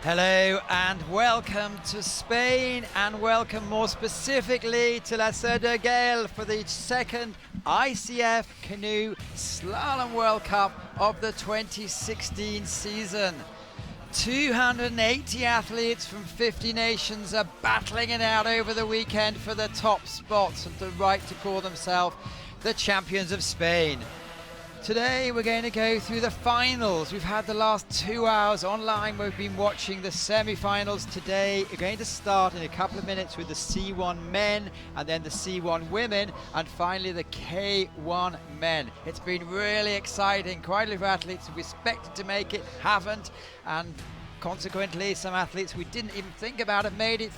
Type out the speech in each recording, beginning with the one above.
Hello and welcome to Spain, and welcome more specifically to La Seu d'Urgell for the second ICF Canoe Slalom World Cup of the 2016 season. 280 athletes from 50 nations are battling it out over the weekend for the top spots and the right to call themselves the champions of Spain. Today we're going to go through the finals. We've had the last 2 hours online. We've been watching the semi-finals. Today we're going to start in a couple of minutes with the C1 men and then the C1 women and finally the K1 men. It's been really exciting. Quite a lot of athletes who expected to make it haven't, and consequently some athletes we didn't even think about have made it.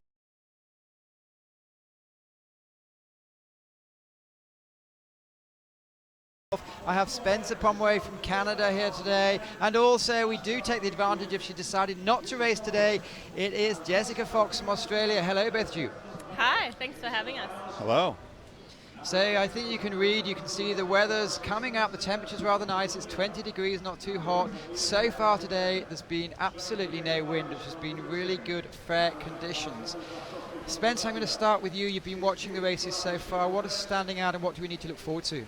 I have Spencer Pomway from Canada here today, and also we do take the advantage if she decided not to race today. It is Jessica Fox from Australia. Hello both of you. Hi, thanks for having us. Hello. So I think you can read, you can see the weather's coming up, the temperature's rather nice, it's 20 degrees, not too hot. So far today there's been absolutely no wind, which has been really good, fair conditions. Spencer, I'm going to start with you. You've been watching the races so far. What is standing out and what do we need to look forward to?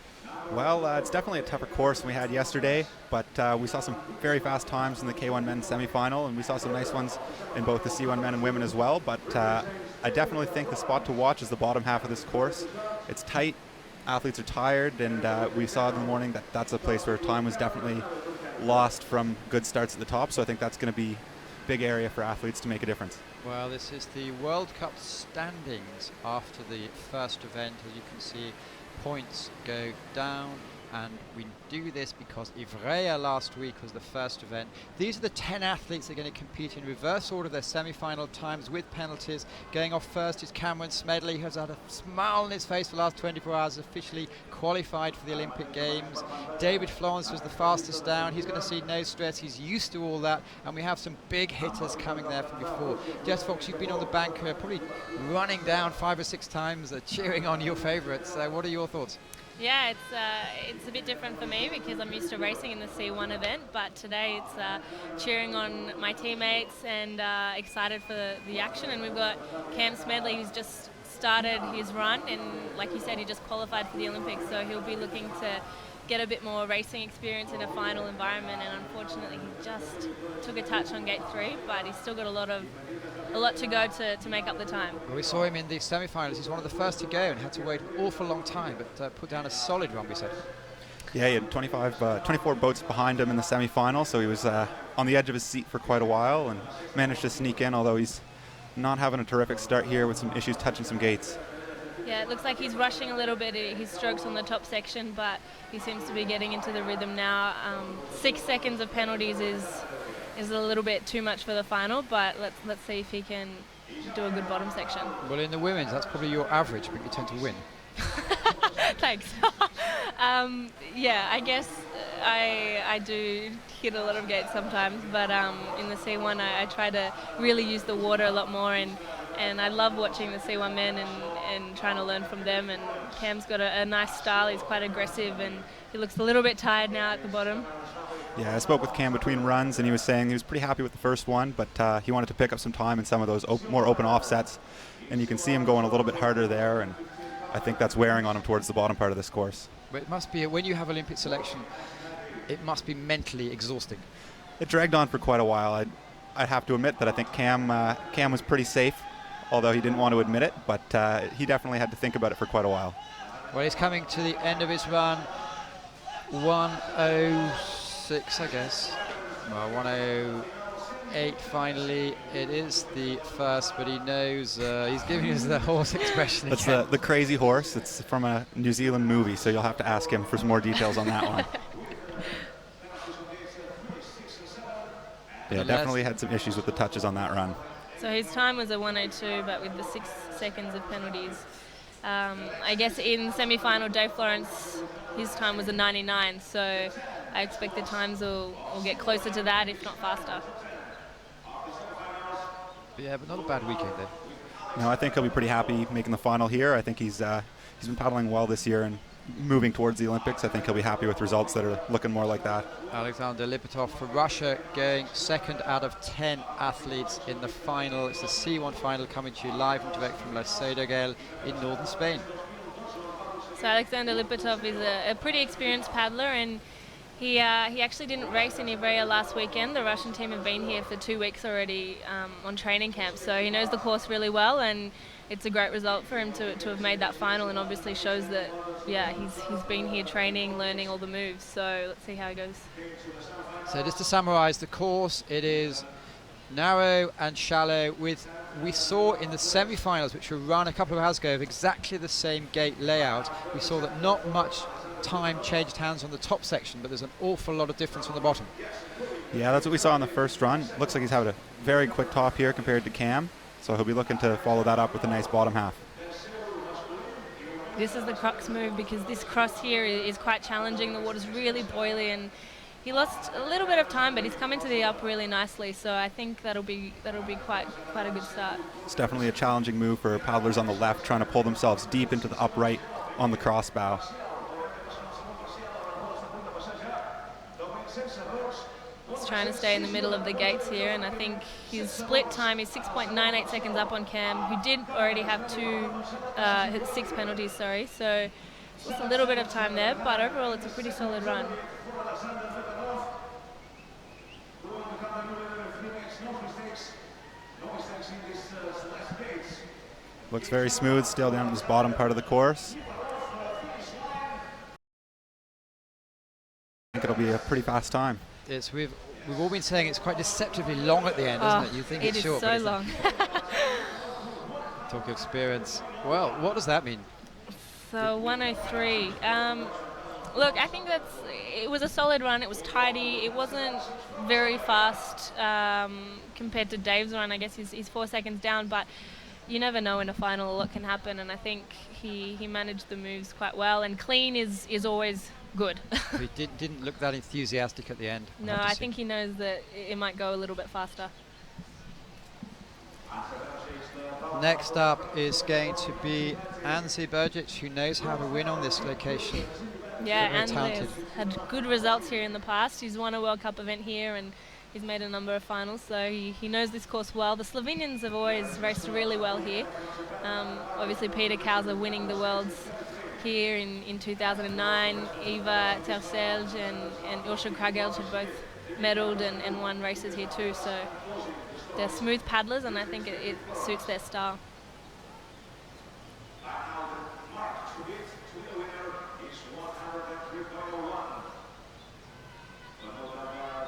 Well, it's definitely a tougher course than we had yesterday, but we saw some very fast times in the K1 men's semi-final, and we saw some nice ones in both the C1 men and women as well, but I definitely think the spot to watch is the bottom half of this course. It's tight, athletes are tired, and we saw in the morning that that's a place where time was definitely lost from good starts at the top, so I think that's going to be a big area for athletes to make a difference. Well, this is the World Cup standings after the first event. As you can see, points go down, and we do this because Ivrea last week was the first event. These are the 10 athletes that are going to compete in reverse order of their semi-final times with penalties. Going off first is Cameron Smedley, who has had a smile on his face for the last 24 hours, officially qualified for the Olympic Games. David Florence was the fastest down. He's going to see no stress. He's used to all that, and we have some big hitters coming there from before. Jess Fox, you've been on the bank probably running down 5 or 6 times, cheering on your favourites. What are your thoughts? Yeah, it's a bit different for me because I'm used to racing in the C1 event, but today it's cheering on my teammates and excited for the action. And we've got Cam Smedley, who's just started his run, and like you said, he just qualified for the Olympics, so he'll be looking to get a bit more racing experience in a final environment, and unfortunately he just took a touch on gate 3, but he's still got a lot to go to make up the time. Well, we saw him in the semi-finals. He's one of the first to go and had to wait an awful long time, but put down a solid run, we said. Yeah, he had 24 boats behind him in the semi-final, so he was on the edge of his seat for quite a while and managed to sneak in, although he's not having a terrific start here with some issues touching some gates. Yeah, it looks like he's rushing a little bit. He strokes on the top section, but he seems to be getting into the rhythm now. 6 seconds of penalties is a little bit too much for the final, but let's see if he can do a good bottom section. Well, in the women's, that's probably your average, but you tend to win. Thanks. Yeah, I guess I do hit a lot of gates sometimes, but in the C1 I try to really use the water a lot more, and I love watching the C1 men and trying to learn from them. And Cam's got a nice style. He's quite aggressive, and he looks a little bit tired now at the bottom. Yeah, I spoke with Cam between runs, and he was saying he was pretty happy with the first one, but he wanted to pick up some time in some of those more open offsets, and you can see him going a little bit harder there, and I think that's wearing on him towards the bottom part of this course. But it must be, when you have Olympic selection, it must be mentally exhausting. It dragged on for quite a while. I'd have to admit that I think Cam was pretty safe, although he didn't want to admit it, but he definitely had to think about it for quite a while. Well, he's coming to the end of his run. 1:06, I guess. Well, 1:08 finally. It is the first, but he knows, he's giving us the horse expression That's again. the crazy horse. It's from a New Zealand movie, so you'll have to ask him for some more details on that one. Yeah, definitely had some issues with the touches on that run. So his time was a 1:02, but with the 6 seconds of penalties. I guess in semi-final, Dave Florence, his time was a 99, so I expect the times will get closer to that, if not faster. Yeah, but not a bad weekend then. No, I think he'll be pretty happy making the final here. I think he's been paddling well this year, and moving towards the Olympics, I think he'll be happy with results that are looking more like that. Alexander Lipatov for Russia going second out of 10 athletes in the final. It's the C1 final coming to you live and direct from La Cedogel in northern Spain. So Alexander Lipatov is a pretty experienced paddler, and he actually didn't race in Ivrea last weekend. The Russian team have been here for 2 weeks already on training camp, so he knows the course really well, and it's a great result for him to have made that final, and obviously shows that, yeah, he's been here training, learning all the moves. So let's see how he goes. So just to summarise the course, it is narrow and shallow with, we saw in the semi-finals, which were run a couple of hours ago, of exactly the same gate layout. We saw that not much time changed hands on the top section, but there's an awful lot of difference on the bottom. Yeah, that's what we saw in the first run. Looks like he's having a very quick top here compared to Cam, so he'll be looking to follow that up with a nice bottom half. This is the crux move, because this cross here is quite challenging. The water's really boily, and he lost a little bit of time, but he's come into the up really nicely, so I think that'll be quite a good start. It's definitely a challenging move for paddlers on the left trying to pull themselves deep into the upright on the crossbow. He's trying to stay in the middle of the gates here, and I think his split time is 6.98 seconds up on Cam, who did already have 6 penalties, sorry, so just a little bit of time there, but overall it's a pretty solid run. Looks very smooth still down in this bottom part of the course. I think it'll be a pretty fast time. It's, we've all been saying it's quite deceptively long at the end, isn't it? You think it's short, it is so long. Talk of experience. Well, what does that mean? So 103. Look, I think it was a solid run. It was tidy. It wasn't very fast compared to Dave's run. I guess he's 4 seconds down, but you never know in a final what can happen, and I think he managed the moves quite well, and clean is always good. He didn't look that enthusiastic at the end. No, I think he knows that it might go a little bit faster. Next up is going to be Anze Bergic, who knows how to win on this location. Yeah, Very Anze talented. has had good results here in the past. He's won a World Cup event here, and he's made a number of finals, so he knows this course well. The Slovenians have always raced really well here. Obviously Peter Kauser winning the Worlds here in 2009. Eva Terselj and Ilse Kragel had both medalled and won races here too, so they're smooth paddlers, and I think it suits their style.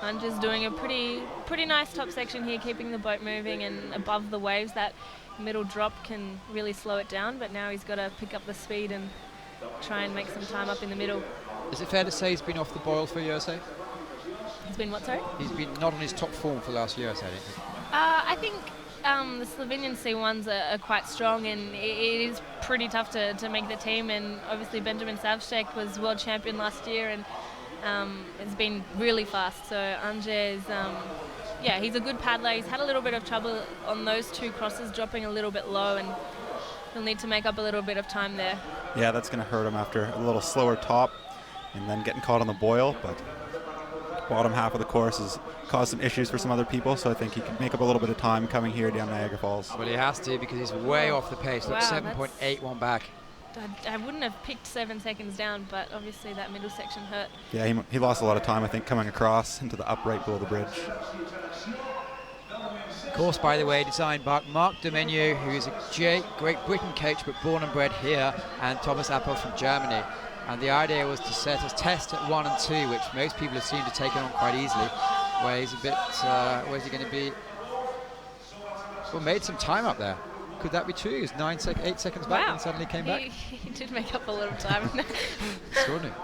Ange's doing a pretty nice top section here, keeping the boat moving and above the waves. That middle drop can really slow it down, but now he's got to pick up the speed and try and make some time up in the middle. Is it fair to say he's been off the boil for USA? He's been what, sorry? He's been not on his top form for the last year, I think. I think the Slovenian C1s are quite strong, and it is pretty tough to make the team, and obviously Benjamin Savcek was world champion last year, and it's been really fast. So Ange is, he's a good paddler. He's had a little bit of trouble on those two crosses, dropping a little bit low, and he'll need to make up a little bit of time there. Yeah, that's going to hurt him after a little slower top and then getting caught on the boil, but bottom half of the course has caused some issues for some other people, so I think he can make up a little bit of time coming here down Niagara Falls. Well, he has to, because he's way off the pace. Look, Wow, 7.81 back. I wouldn't have picked 7 seconds down, but obviously that middle section hurt. Yeah, he lost a lot of time, I think, coming across into the upright below the bridge. Course, by the way, designed by Mark Domenu, who is a Great Britain coach, but born and bred here, and Thomas Appel from Germany. And the idea was to set a test at 1 and 2, which most people have seemed to take on quite easily. Where he's a bit, where's he going to be? Well, made some time up there. Could that be true? He was 8 seconds back and suddenly came back. He did make up a little time. Extraordinary.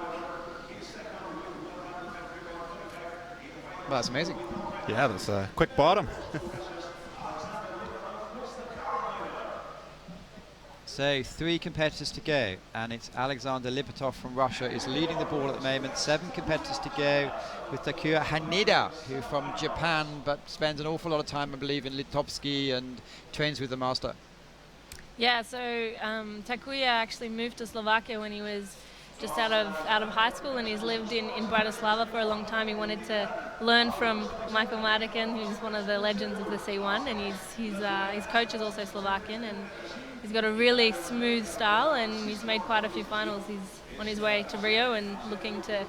Well, that's amazing. Yeah, that's a quick bottom. So 3 competitors to go, and it's Alexander Lipatov from Russia is leading the ball at the moment. 7 competitors to go, with Takuya Haneda, who from Japan, but spends an awful lot of time, I believe, in Litovsky and trains with the master. Yeah, so Takuya actually moved to Slovakia when he was just out of high school, and he's lived in Bratislava for a long time. He wanted to learn from Michael Mardikin, who's one of the legends of the C1, and his coach is also Slovakian, and he's got a really smooth style, and he's made quite a few finals. He's on his way to Rio and looking to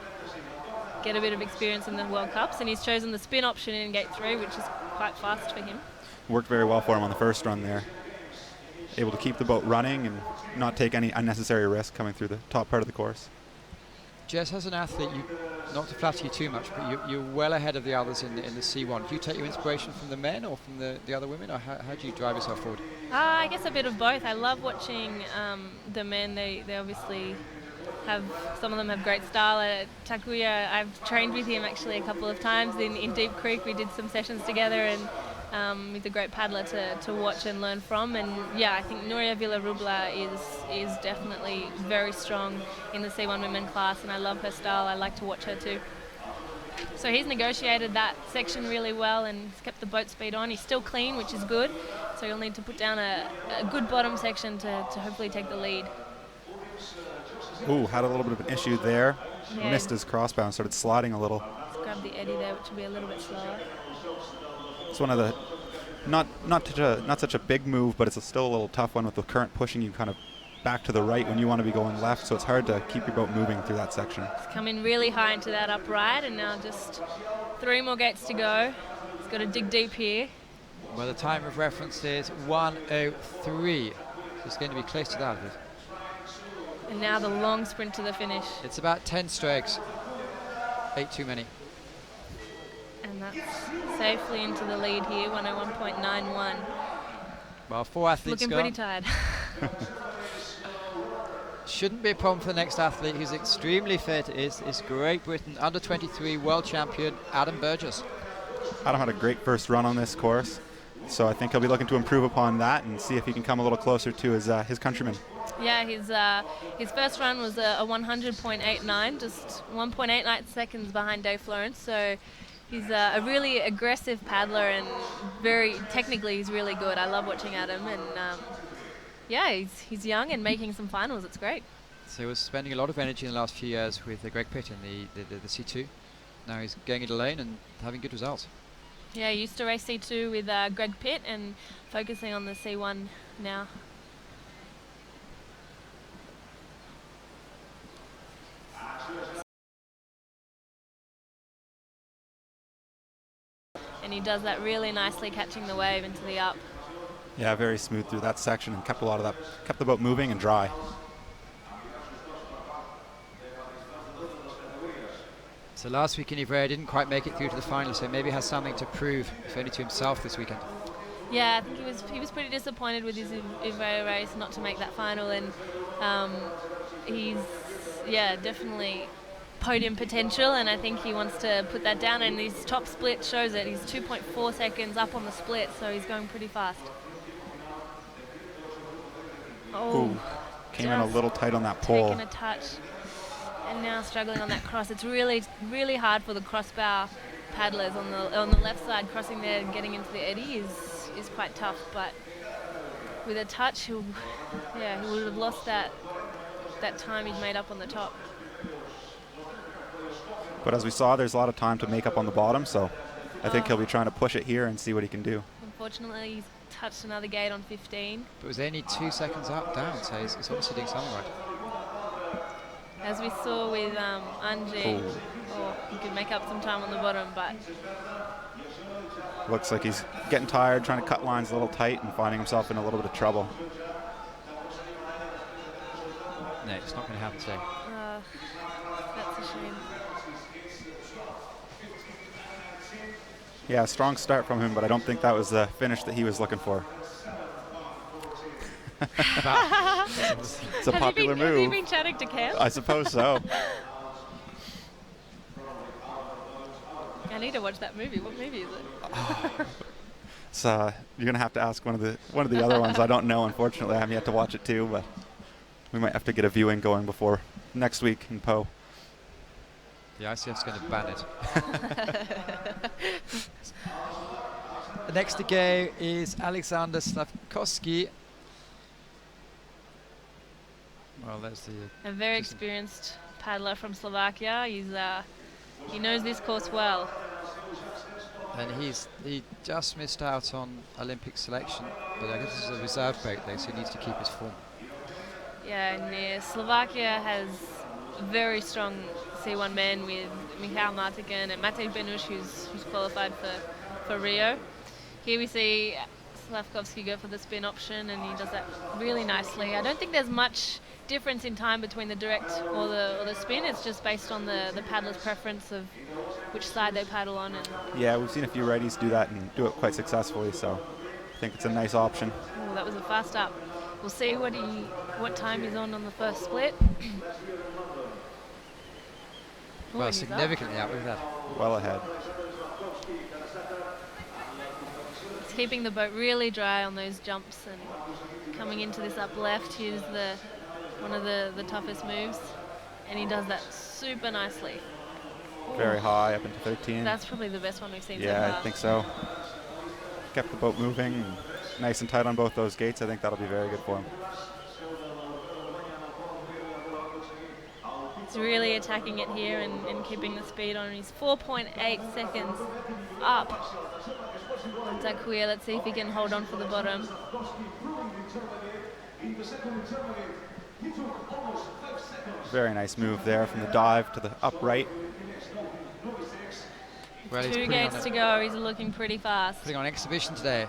get a bit of experience in the World Cups, and he's chosen the spin option in Gate 3, which is quite fast for him. Worked very well for him on the first run there. Able to keep the boat running and not take any unnecessary risk coming through the top part of the course. Jess, as an athlete, not to flatter you too much, but you're well ahead of the others in the C1. Do you take your inspiration from the men or from the other women, or how do you drive yourself forward? I guess a bit of both. I love watching the men. They obviously some of them have great style. Takuya, I've trained with him actually a couple of times in Deep Creek. We did some sessions together, and he's a great paddler to watch and learn from. And yeah, I think Nuria Villarubla is definitely very strong in the C1 women class, and I love her style. I like to watch her too. So he's negotiated that section really well and he's kept the boat speed on. He's still clean, which is good. So he'll need to put down a good bottom section to hopefully take the lead. Ooh, had a little bit of an issue there. Yeah. Missed his crossbow and started sliding a little. He's grabbed the eddy there, which will be a little bit slower. It's one of the not such a big move, but it's still a little tough one with the current pushing you kind of back to the right when you want to be going left, so it's hard to keep your boat moving through that section. He's come in really high into that upright, and now just 3 more gates to go. He's got to dig deep here. Well, the time of reference is 1:03. So it's going to be close to that. And now the long sprint to the finish. It's about 10 strokes. 8 too many. And that's safely into the lead here, 101.91. Well, 4 athletes Looking gone. pretty tired. Shouldn't be a problem for the next athlete who's extremely fit is Great Britain under-23 world champion Adam Burgess. Adam had a great first run on this course, so I think he'll be looking to improve upon that and see if he can come a little closer to his countrymen. Yeah, his first run was a 100.89, just 1.89 seconds behind Dave Florence. So he's a really aggressive paddler and technically he's really good. I love watching Adam, and yeah, he's young and making some finals. It's great. So he was spending a lot of energy in the last few years with Greg Pitt in the C2. Now he's going it alone and having good results. Yeah, he used to race C2 with Greg Pitt and focusing on the C1 now. And he does that really nicely, catching the wave into the up. Yeah, very smooth through that section and kept the boat moving and dry. So last week in Ivrea didn't quite make it through to the final, so maybe has something to prove, if only to himself, this weekend. Yeah, I think he was pretty disappointed with his Ivrea race not to make that final, and he's definitely podium potential, and I think he wants to put that down, and his top split shows it. He's 2.4 seconds up on the split, so he's going pretty fast. Oh, ooh, came in a little tight on that pole. Taking a touch, and now struggling on that cross. It's really, really hard for the crossbow paddlers on the left side. Crossing there and getting into the eddy is quite tough, but with a touch, he would have lost that time he'd made up on the top. But as we saw, there's a lot of time to make up on the bottom, so I think he'll be trying to push it here and see what he can do. Unfortunately, he's touched another gate on 15. But it was only 2 seconds down, so he's obviously doing something right. As we saw with Anji, he could make up some time on the bottom, but looks like he's getting tired, trying to cut lines a little tight and finding himself in a little bit of trouble. No, it's not going to happen today. That's a shame. Yeah, strong start from him, but I don't think that was the finish that he was looking for. It's a popular move. Have you been chatting to Cam? I suppose so. I need to watch that movie. What movie is it? So you're gonna have to ask one of the other ones. I don't know, unfortunately. I haven't yet to watch it too, but we might have to get a viewing going before next week in Po. The ICF's going to ban it. The next to go is Alexander Slavkovsky. Well, that's a very experienced paddler from Slovakia. He knows this course well. And he just missed out on Olympic selection, but I guess this is a reserve boat though, so he needs to keep his form. Yeah, and Slovakia has very strong C1 men with Michal Martigan and Matej Benush, who's qualified for Rio. Here we see Slavkovsky go for the spin option, and he does that really nicely. I don't think there's much difference in time between the direct or the spin. It's just based on the paddler's preference of which side they paddle on. And Yeah, we've seen a few righties do that and do it quite successfully, so I think it's a nice option. oh, that was a fast up. We'll see what time he's on the first split. Oh, Well, and he's up. significantly out with that. Well ahead. He's keeping the boat really dry on those jumps and coming into this up left. Here's one of the toughest moves, and he does that super nicely. Very high, up into 13. That's probably the best one we've seen so Yeah, far. I think so. Kept the boat moving, and nice and tight on both those gates. I think that'll be very good for him. He's really attacking it here and keeping the speed on. He's 4.8 seconds up. Takuya, let's see if he can hold on for the bottom. Very nice move there from the dive to the upright. Well, he's 2 putting on gates to go. He's looking pretty fast. putting on exhibition today.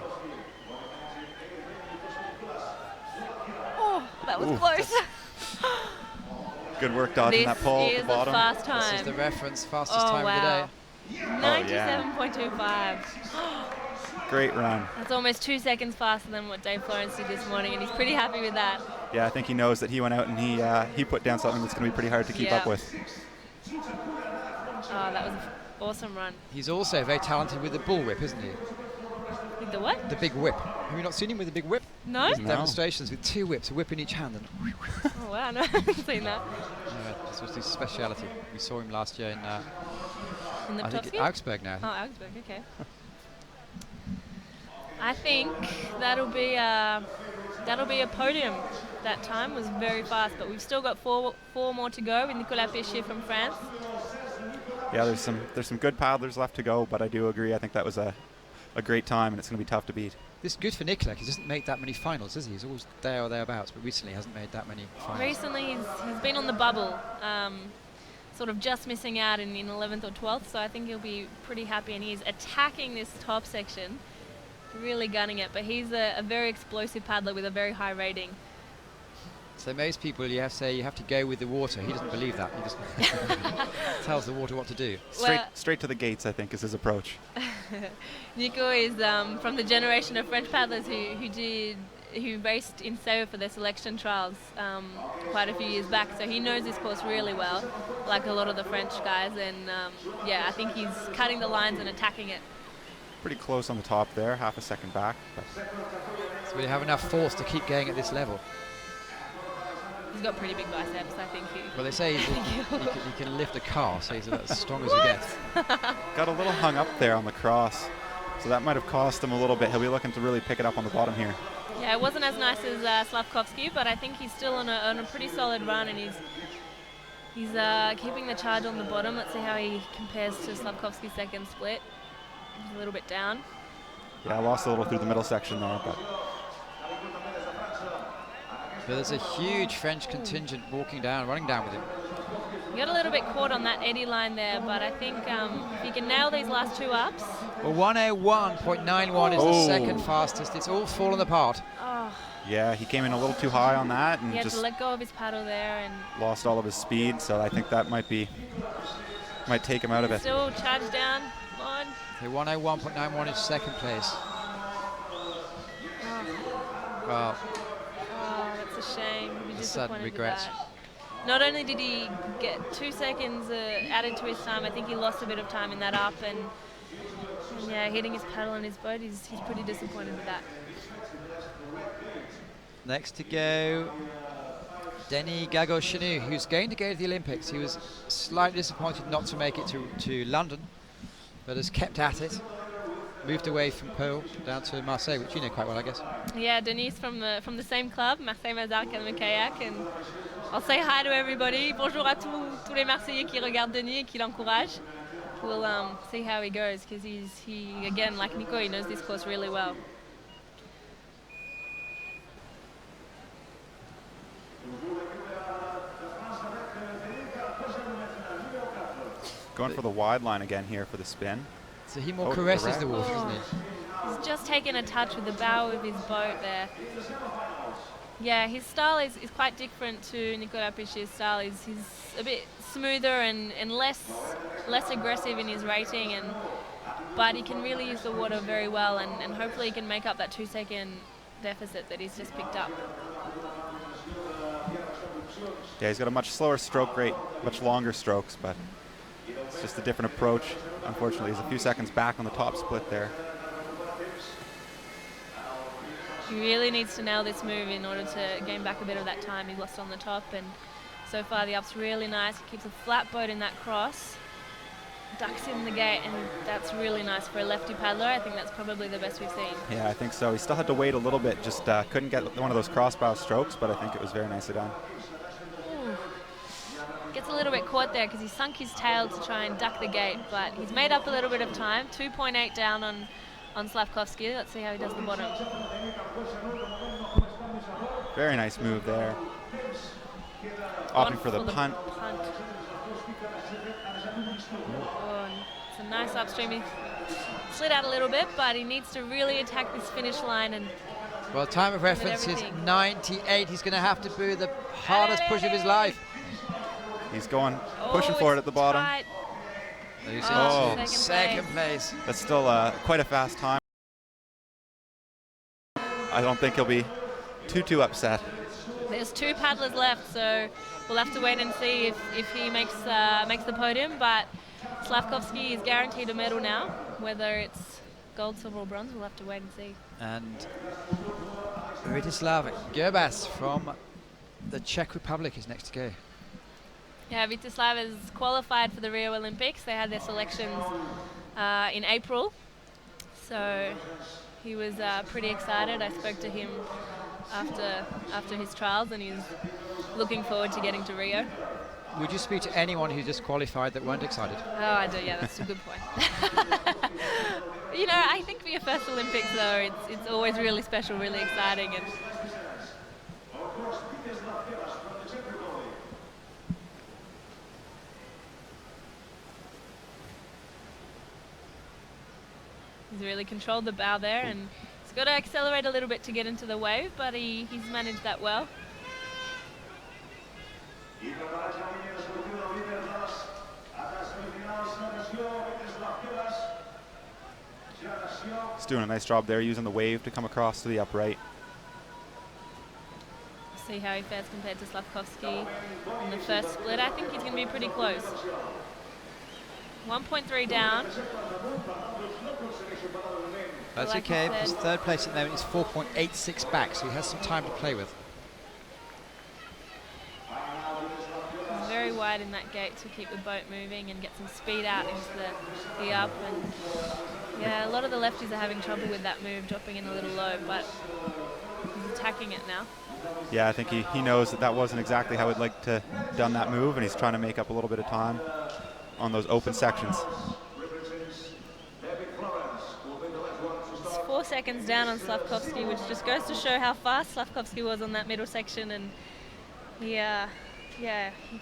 Oh, that was Ooh, close. Good work dodging This that pole at is the a bottom. fast This is time. the reference fastest Oh, time of the wow. day. 97.25. Great run. That's almost 2 seconds faster than what Dave Florence did this morning, and he's pretty happy with that. Yeah, I think he knows that he went out and he put down something that's going to be pretty hard to keep Yeah. up with. Oh, that was an awesome run. He's also very talented with the bullwhip, isn't he? With the what? The big whip. Have you not seen him with the big whip? No? No. Demonstrations with 2 whips, a whip in each hand. And Oh, wow, no, I haven't seen that. this was his speciality. We saw him last year in, In the I think, Petoskey? Augsburg now. Oh, Augsburg, okay. I think that'll be a podium. That time was very fast, but we've still got four more to go with Nicolas Péchier from France. Yeah, there's some good paddlers left to go, but I do agree. I think that was a great time, and it's going to be tough to beat. This is good for Nicola. He doesn't make that many finals, does he? He's always there or thereabouts, but recently he hasn't made that many finals. Recently, he's been on the bubble, sort of just missing out in 11th or 12th, so I think he'll be pretty happy, and he's attacking this top section, really gunning it, but he's a very explosive paddler with a very high rating. So most people, you have to say you have to go with the water. He doesn't believe that. He just tells the water what to do. Straight to the gates, I think, is his approach. Nico is from the generation of French paddlers who raced in Seoul for their selection trials quite a few years back, so he knows this course really well, like a lot of the French guys, and yeah, I think he's cutting the lines and attacking it. Pretty close on the top there, half a second back. But So we have enough force to keep going at this level. He's got pretty big biceps, I think. Well, they say he can lift a car, so he's about as strong as he gets. got a little hung up there on the cross, so that might have cost him a little bit. He'll be looking to really pick it up on the bottom here. Yeah, it wasn't as nice as Slavkovsky, but I think he's still on a pretty solid run, and he's keeping the charge on the bottom. Let's see how he compares to Slavkovsky's second split. He's a little bit down. Yeah, I lost a little through the middle section there, but There's a huge French contingent running down with him. He got a little bit caught on that eddy line there, but I think if he can nail these last 2 ups. Well, 101.91 is the second fastest. It's all fallen apart. Oh, yeah, he came in a little too high on that and he had just to let go of his paddle there, and lost all of his speed, so I think that might take him out of it. still charged down. Come on. So 101.91 is second place. Well, Oh, that's a shame. He'd be sudden disappointed with regrets. that. Not only did he get 2 seconds added to his time, I think he lost a bit of time in that up, and yeah, hitting his paddle on his boat, he's pretty disappointed with that. next to go, Denis Gago-Canoe, who's going to go to the Olympics. He was slightly disappointed not to make it to London, but has kept at it. moved away from Pau down to Marseille, which you know quite well, I guess. Yeah, Denise from the same club, Marseille Mazar Canoe Kayak, and I'll say hi to everybody. Bonjour à tous les Marseillais qui regardent Denis et qui l'encouragent. We'll see how he goes, because he again, like Nico, he knows this course really well. Going for the wide line again here for the spin. So he more caresses the water, doesn't he? He's just taken a touch with the bow of his boat there. Yeah, his style is quite different to Nicolas Pichier's style. He's a bit smoother and less aggressive in his rating, but he can really use the water very well, and hopefully he can make up that 2-second deficit that he's just picked up. Yeah, he's got a much slower stroke rate, much longer strokes, but it's just a different approach. Unfortunately, he's a few seconds back on the top split there. He really needs to nail this move in order to gain back a bit of that time he lost on the top, and so far the up's really nice. He keeps a flat boat in that cross, ducks in the gate, and that's really nice for a lefty paddler. I think that's probably the best we've seen. Yeah, I think so. He still had to wait a little bit, just couldn't get one of those crossbow strokes, but I think it was very nicely done. Ooh. Gets a little bit caught there because he sunk his tail to try and duck the gate, but he's made up a little bit of time. 2.8 down on Slavkovsky. Let's see how he does the bottom. Very nice move there. Opting for the punt. Oh, it's a nice upstream. He slid out a little bit, but he needs to really attack this finish line. And well, time of reference is 98. He's going to have to do the hardest push of his life. He's going, pushing for it at the bottom. Tight. Second place. That's still quite a fast time. I don't think he'll be too upset. There's 2 paddlers left, so we'll have to wait and see if he makes the podium. But Slavkovsky is guaranteed a medal now. Whether it's gold, silver, or bronze, we'll have to wait and see. And Vytislav Gerbas from the Czech Republic is next to go. Yeah, Vytislav is qualified for the Rio Olympics. They had their selections in April, so he was pretty excited. I spoke to him after his trials, and he's looking forward to getting to Rio. Would you speak to anyone who just qualified that weren't excited? Oh, I do. Yeah, that's a good point. You know, I think for your first Olympics, though, it's always really special, really exciting, and he's really controlled the bow there, and he's got to accelerate a little bit to get into the wave, but he's managed that well. He's doing a nice job there, using the wave to come across to the upright. See how he fares compared to Slavkovsky in the first split. I think he's going to be pretty close. 1.3 down. That's like okay, because third place at the moment is 4.86 back, so he has some time to play with. He's very wide in that gate to keep the boat moving and get some speed out into the up. And yeah, a lot of the lefties are having trouble with that move, dropping in a little low, but he's attacking it now. Yeah, I think he knows that wasn't exactly how he'd like to done that move, and he's trying to make up a little bit of time on those open sections. It's 4 seconds down on Slavkovsky, which just goes to show how fast Slavkovsky was on that middle section, and he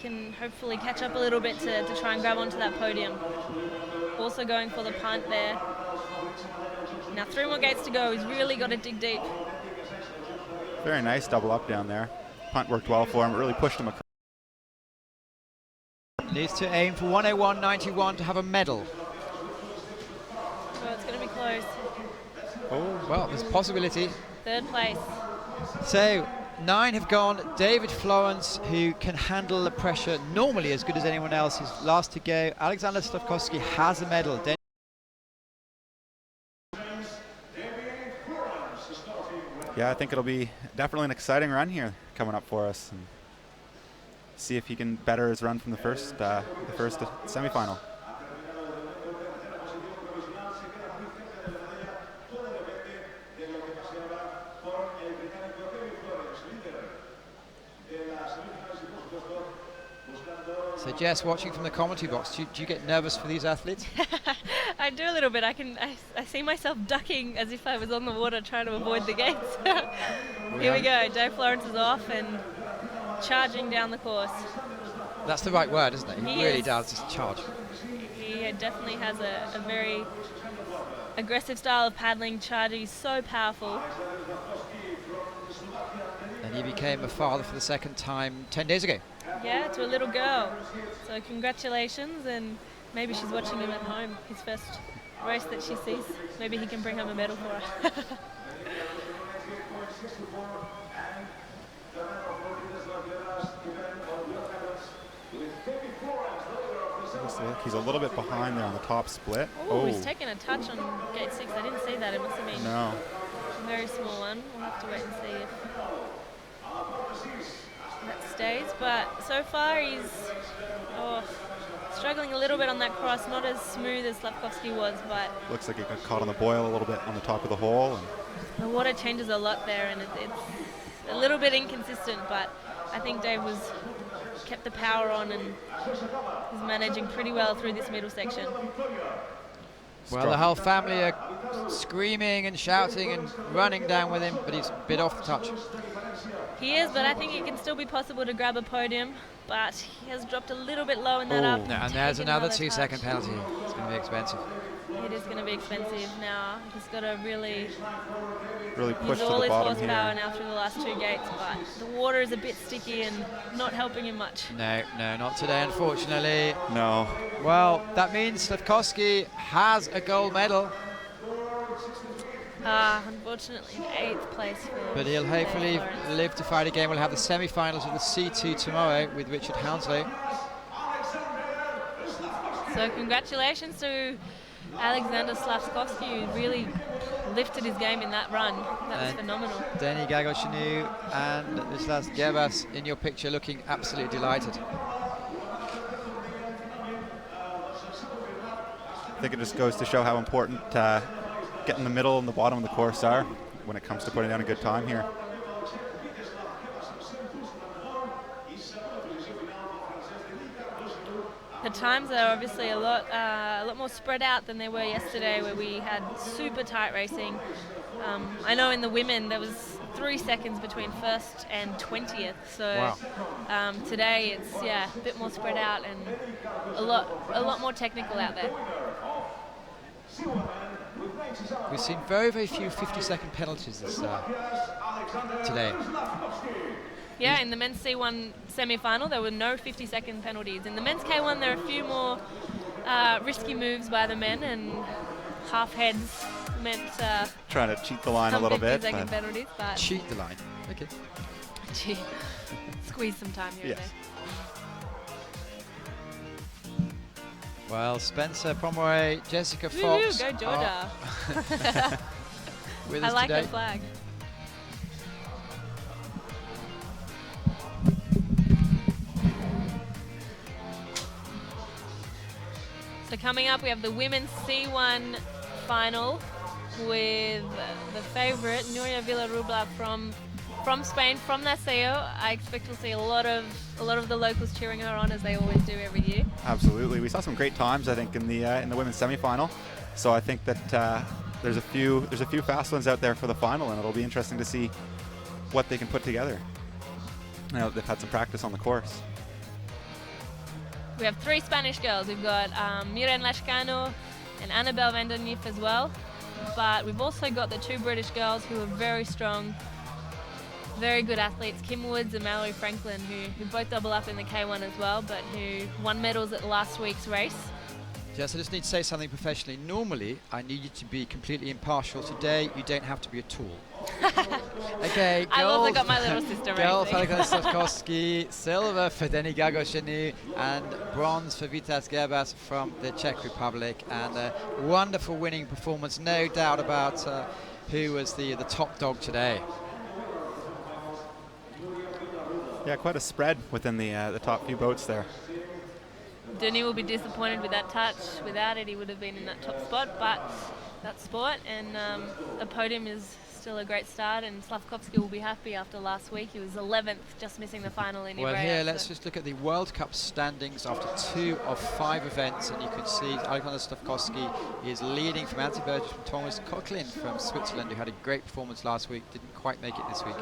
can hopefully catch up a little bit to try and grab onto that podium. Also going for the punt there. Now 3 more gates to go. He's really got to dig deep. Very nice double up down there. Punt worked well for him. It really pushed him across. Needs to aim for 101.91 to have a medal. So it's going to be close. Oh, well, there's a possibility. 3rd place. So, 9 have gone. David Florence, who can handle the pressure normally as good as anyone else, is last to go. Alexander Slavkovsky has a medal. Yeah, I think it'll be definitely an exciting run here coming up for us, and see if he can better his run from the first semifinal. So Jess, watching from the commentary box, do you get nervous for these athletes? I do a little bit. I see myself ducking as if I was on the water trying to avoid the gates. Here we go. Dave Florence is off and charging down the course. That's the right word, isn't it? He really does just charge. He definitely has a very aggressive style of paddling. Charge. He's so powerful. And he became a father for the second time 10 days ago. Yeah, to a little girl. So congratulations, and maybe she's watching him at home. His first race that she sees. Maybe he can bring home a medal for her. He's a little bit behind there on the top split. Oh, he's taking a touch on gate 6. I didn't see that. It must have been a very small one. We'll have to wait and see if that stays. But so far he's struggling a little bit on that cross. Not as smooth as Slavkovsky was, but looks like he got caught on the boil a little bit on the top of the hole. And the water changes a lot there, and it's a little bit inconsistent. But I think Dave kept the power on and is managing pretty well through this middle section. Well, the whole family are screaming and shouting and running down with him, but he's a bit off the touch. He is, but I think it can still be possible to grab a podium, but he has dropped a little bit low in that up. No, and there's another 2-second penalty. It's going to be expensive. It is going to be expensive now. He's got to really push use to all the his bottom horsepower here. now through the last 2 gates, but the water is a bit sticky and not helping him much. No, not today, unfortunately. No. Well, that means Slavkovsky has a gold medal. Unfortunately, in 8th place. But he'll hopefully live to fight again. We'll have the semi-finals of the C2 tomorrow with Richard Hounslow. So congratulations to Alexander Slavkovsky, who really lifted his game in that run. That was phenomenal. Denny Gagoshinu and Vislas Gebas in your picture looking absolutely delighted. I think it just goes to show how important getting the middle and the bottom of the course are when it comes to putting down a good time here. The times are obviously a lot more spread out than they were yesterday, where we had super tight racing. I know in the women there was 3 seconds between 1st and 20th. So wow. Today it's a bit more spread out and a lot more technical out there. We've seen very, very few 50-second penalties today. Yeah, in the men's C1 semi-final, there were no 50-second penalties. In the men's K1, there are a few more risky moves by the men, and half heads meant trying to cheat the line a little bit. 50-second penalties, but cheat the line. Okay. Squeeze some time here and there. Well, Spencer Pomeroy, Jessica Fox. Go Georgia. With I us like today. the flag. So coming up, we have the women's C1 final with the favourite, Nuria Villarubla from Spain, from Naseo. I expect we'll see a lot of the locals cheering her on, as they always do every year. Absolutely, we saw some great times, I think, in the women's semi-final. So I think that there's a few fast ones out there for the final, and it'll be interesting to see what they can put together. You know, they've had some practice on the course. We have 3 Spanish girls. We've got Miren Lascano and Annabelle Vanderneef as well. But we've also got the 2 British girls who are very strong, very good athletes, Kim Woods and Mallory Franklin, who both double up in the K1 as well, but who won medals at last week's race. Jess, I just need to say something professionally. Normally, I need you to be completely impartial. Today, you don't have to be a tool. Okay, I've also got my little sister gold for racing. Alexander Slavkovsky, silver for Denny Gagoshinu, and bronze for Vitas Gerbas from the Czech Republic. And a wonderful winning performance, no doubt about who was the top dog today. Yeah, quite a spread within the top few boats there. Denny will be disappointed with that touch. Without it, he would have been in that top spot, but that's sport, and a podium is still a great start, and Slavkovsky will be happy after last week. He was 11th, just missing the final in Ivrea. Well, here, let's just look at the World Cup standings after 2 of 5 events, and you can see Alexander Slavkovsky is leading from Antti Burgess from Thomas Cochlin from Switzerland, who had a great performance last week, didn't quite make it this week.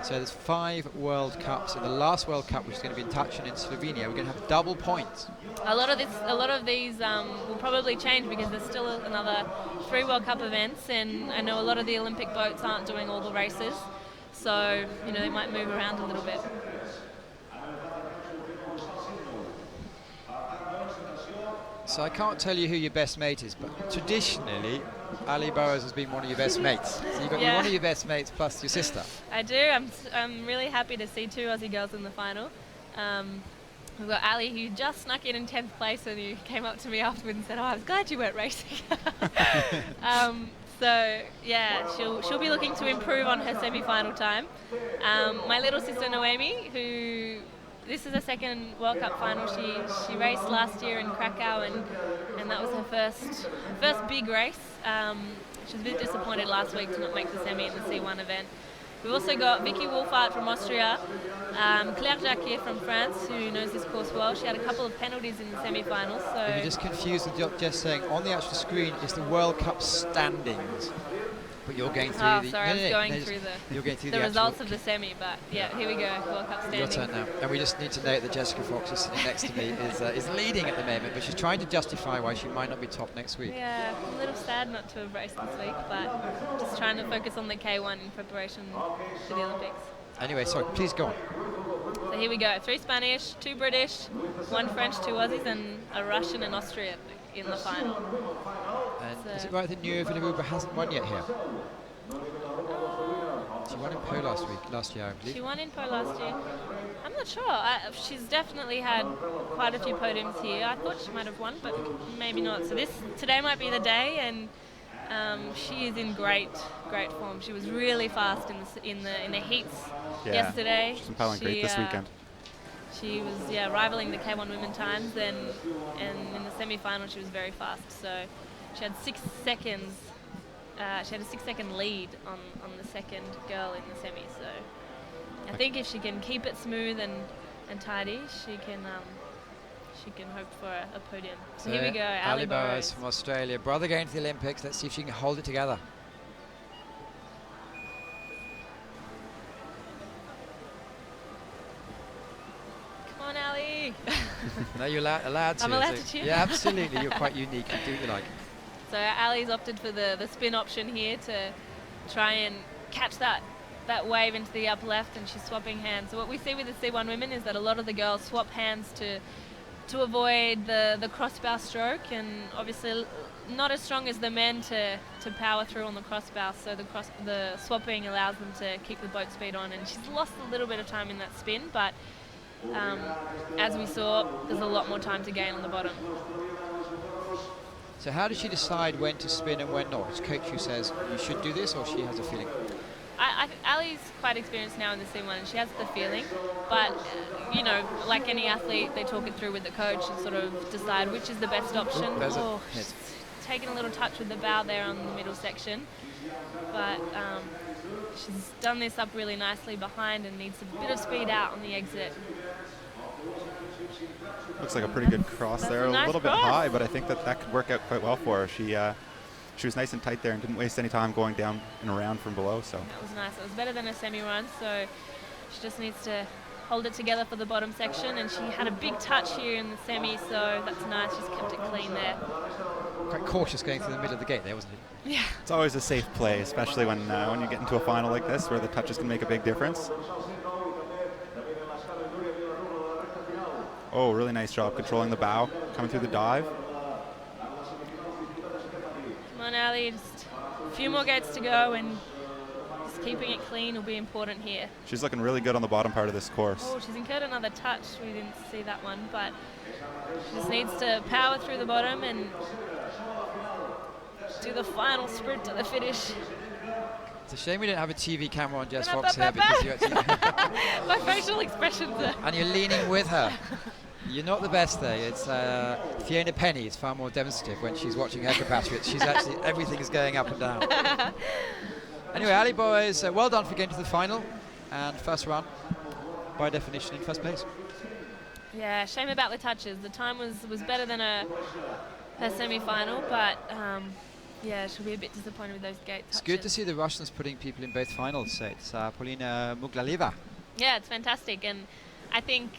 So there's 5 World Cups, and the last World Cup, which is going to be in Tachin in Slovenia, we're going to have double points. A lot of these will probably change because there's still another 3 World Cup events, and I know a lot of the Olympic boats aren't doing all the races, so they might move around a little bit. So I can't tell you who your best mate is, but traditionally, Ali Boas has been one of your best mates. So you've got one of your best mates plus your sister. I do. I'm really happy to see 2 Aussie girls in the final. We've got Ali, who just snuck in 10th place, and he came up to me afterwards and said, "Oh, I was glad you weren't racing." So yeah, she'll be looking to improve on her semi-final time. My little sister Noemi, who this is her second World Cup final. She raced last year in Krakow, and that was her first big race. She was a bit disappointed last week to not make the semi in the C1 event. We've also got Vicky Woolfart from Austria, Claire Jacquier from France, who knows this course well. She had a couple of penalties in the semi-finals. So if you're just confused with just saying, on the actual screen is the World Cup standings. But you're going through the results of the semi, but yeah, here we go, World Cup standings. Your turn now. And we just need to note that Jessica Fox is sitting next to me is leading at the moment, but she's trying to justify why she might not be top next week. Yeah, I'm a little sad not to have raced this week, but just trying to focus on the K1 in preparation for the Olympics. Anyway, sorry, please go on. So here we go, 3 Spanish, 2 British, 1 French, 2 Aussies, and a Russian and Austrian in the final. And is it right that Nura Villaruba hasn't won yet here? She won in Po last year, I believe. She won in Po last year. I'm not sure. She's definitely had quite a few podiums here. I thought she might have won, but maybe not. So today might be the day, and she is in great form. She was really fast in the heats yesterday. She's been great this weekend. She was rivaling the K1 women times, and in the semi-final she was very fast. So she had 6 seconds. She had a 6-second lead on the second girl in the semi. So I think if she can keep it smooth and tidy, she can hope for a podium. So here we go, Ali Boas from Australia, brother going to the Olympics. Let's see if she can hold it together. Ali. No, you're allowed to. I'm allowed to cheer? Yeah, absolutely. You're quite unique. You do what you like. So Ali's opted for the spin option here to try and catch that wave into the upper left, and she's swapping hands. So what we see with the C1 women is that a lot of the girls swap hands to avoid the crossbow stroke, and obviously not as strong as the men to power through on the crossbow. So the swapping allows them to keep the boat speed on, and she's lost a little bit of time in that spin, but as we saw, there's a lot more time to gain on the bottom. So how does she decide when to spin and when not? Is coach who says you should do this, or she has a feeling? Ali's quite experienced now in the C1, and she has the feeling, but like any athlete, they talk it through with the coach and sort of decide which is the best option. She's taken a little touch with the bow there on the middle section, but she's done this up really nicely behind and needs a bit of speed out on the exit. Looks like a pretty good cross there. A little bit high, but I think that could work out quite well for her. She was nice and tight there and didn't waste any time going down and around from below. So that was nice. It was better than a semi-run, so she just needs to hold it together for the bottom section, and she had a big touch here in the semi, so that's nice. She's kept it clean there. Quite cautious going through the middle of the gate there, wasn't it? Yeah. It's always a safe play, especially when you get into a final like this where the touches can make a big difference. Oh, really nice job controlling the bow, coming through the dive. Come on, Ali, just a few more gates to go, and just keeping it clean will be important here. She's looking really good on the bottom part of this course. Oh, she's incurred another touch. We didn't see that one, but she just needs to power through the bottom and do the final sprint to the finish. It's a shame we didn't have a TV camera on Jess Fox here, because you actually my facial expressions are. and you're leaning with her. You're not the best there. It's Fiona Penny is far more demonstrative when she's watching her compatriots. She's actually, everything is going up and down. Anyway, Ali boys, well done for getting to the final and first run, by definition, in first place. Yeah, shame about the touches. The time was better than her semi-final, but yeah, she'll be a bit disappointed with those gate touches. It's good to see the Russians putting people in both finals. So it's Polina Muglalieva. Yeah, it's fantastic, and I think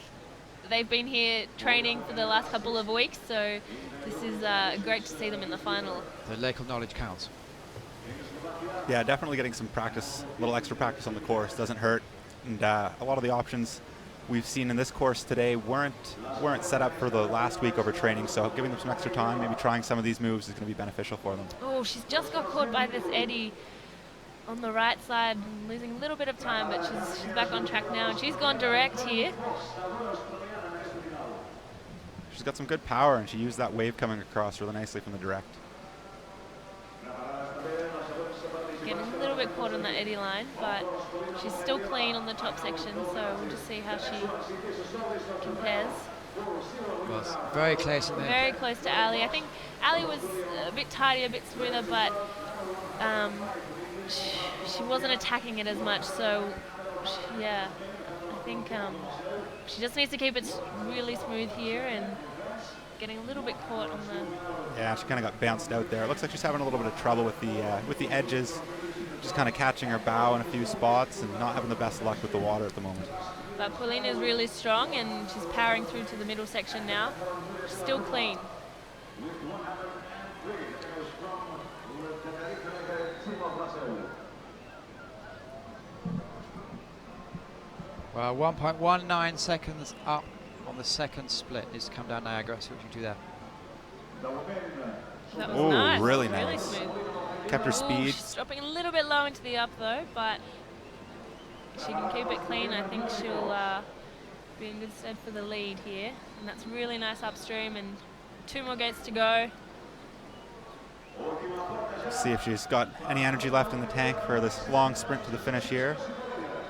they've been here training for the last couple of weeks, so this is great to see them in the final. The local knowledge counts. Yeah, definitely getting some practice, a little extra practice on the course doesn't hurt. And a lot of the options we've seen in this course today weren't set up for the last week over training, so giving them some extra time, maybe trying some of these moves is going to be beneficial for them. Oh, she's just got caught by this eddy on the right side, losing a little bit of time, but she's back on track now, and she's gone direct here. She's got some good power, and she used that wave coming across really nicely from the direct. Getting a little bit caught on that eddy line, but she's still clean on the top section, so we'll just see how she compares. Was very close in there. Very close to Ali. I think Ali was a bit tidier, a bit smoother, but she wasn't attacking it as much, so yeah, I think she just needs to keep it really smooth here and getting a little bit caught on the... Yeah, she kind of got bounced out there. It looks like she's having a little bit of trouble with the edges, just kind of catching her bow in a few spots and not having the best luck with the water at the moment. But Paulina is really strong, and she's powering through to the middle section now. She's still clean. Well, 1.19 seconds up on the second split. Needs to come down Niagara. See what you can do there. That was Oh, nice. really Really nice. smooth. Kept her speed. She's dropping a little bit low into the up though, but she can keep it clean. I think she'll be in good stead for the lead here. And that's really nice upstream, and 2 more gates to go. See if she's got any energy left in the tank for this long sprint to the finish here.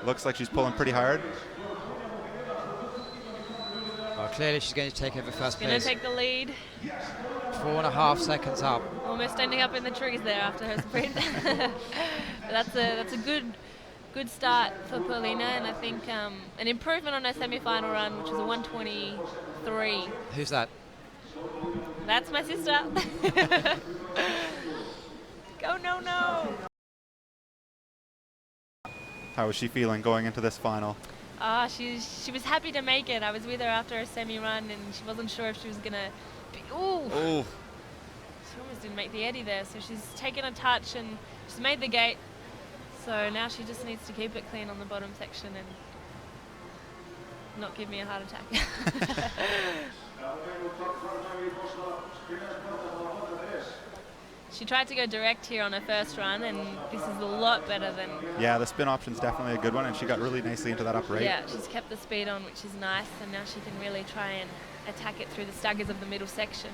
Looks like she's pulling pretty hard. Well, clearly she's going to take over first Going to place. take the lead. 4.5 seconds up. Almost ending up in the trees there after her sprint. That's a good start for Paulina, and I think an improvement on her semi-final run, which was a 1:23. Who's that? That's my sister. Go no. How is she feeling going into this final? She was happy to make it. I was with her after her semi-run, and she wasn't sure if she was gonna be. Ooh. Oh. She almost didn't make the eddy there, so she's taken a touch and she's made the gate. So now she just needs to keep it clean on the bottom section and not give me a heart attack. She tried to go direct here on her first run, and this is a lot better than... Yeah, the spin option's definitely a good one, and she got really nicely into that upright. Yeah, she's kept the speed on, which is nice, and now she can really try and attack it through the staggers of the middle section.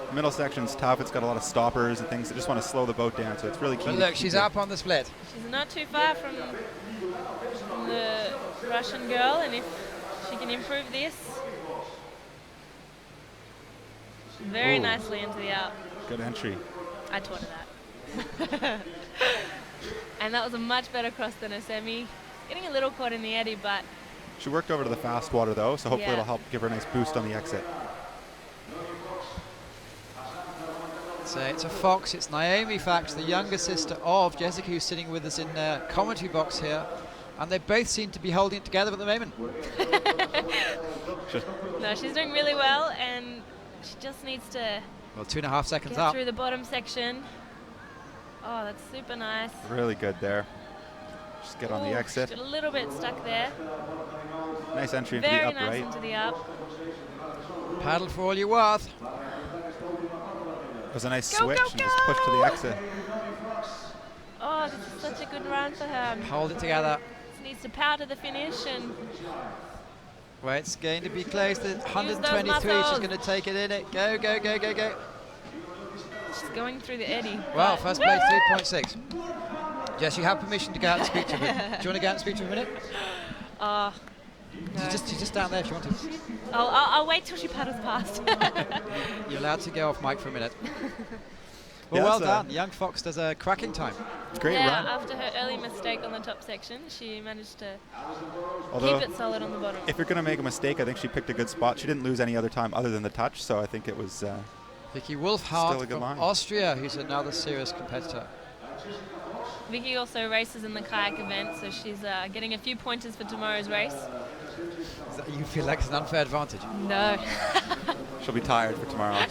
The middle section's tough. It's got a lot of stoppers and things that just want to slow the boat down, so it's really key. But look, she's up on the split. She's not too far from the Russian girl, and if she can improve this, very Ooh. nicely into the up. Good entry. I taught her that. And that was a much better cross than her semi. Getting a little caught in the eddy, but... She worked over to the fast water, though, so hopefully Yeah. it'll help give her a nice boost on the exit. So it's a Fox, it's Naomi Fax, the younger sister of Jessica, who's sitting with us in the commentary box here. And they both seem to be holding it together at the moment. No, she's doing really well, and she just needs to Well, 2.5 seconds get up. through the bottom section. Oh, that's super nice. Really good there. Just get on the Ooh, exit. she's a little bit stuck there. Nice entry into Very the nice upright. into the up. Paddle for all you're worth. It was a nice Go, switch go, and just push to the go! exit. Oh, this is such a good run for her. Hold it together. She needs to power to the finish, and Well, it's going to be close to those 123. She's muscles. going to take it in it. Go, go, go, go, go. she's going through the eddy. Well, but- first place 3.6. Jess, you have permission to go out and speak to her. Do you want to go out and speak to her a minute? Oh, No. She's just down there if you want to. I'll wait till she paddles past. You're allowed to go off mic for a minute. Well, Yeah, well that's done. Young Fox does a cracking time. Great yeah, run. after her early mistake on the top section, she managed to Although, keep it solid on the bottom. if you're going to make a mistake, I think she picked a good spot. She didn't lose any other time other than the touch, so I think it was Vicky Still a Wolfhard good from line. Austria, who's another serious competitor. Vicky also races in the kayak event, so she's getting a few pointers for tomorrow's race. You feel like it's an unfair advantage? No. she'll be tired for tomorrow.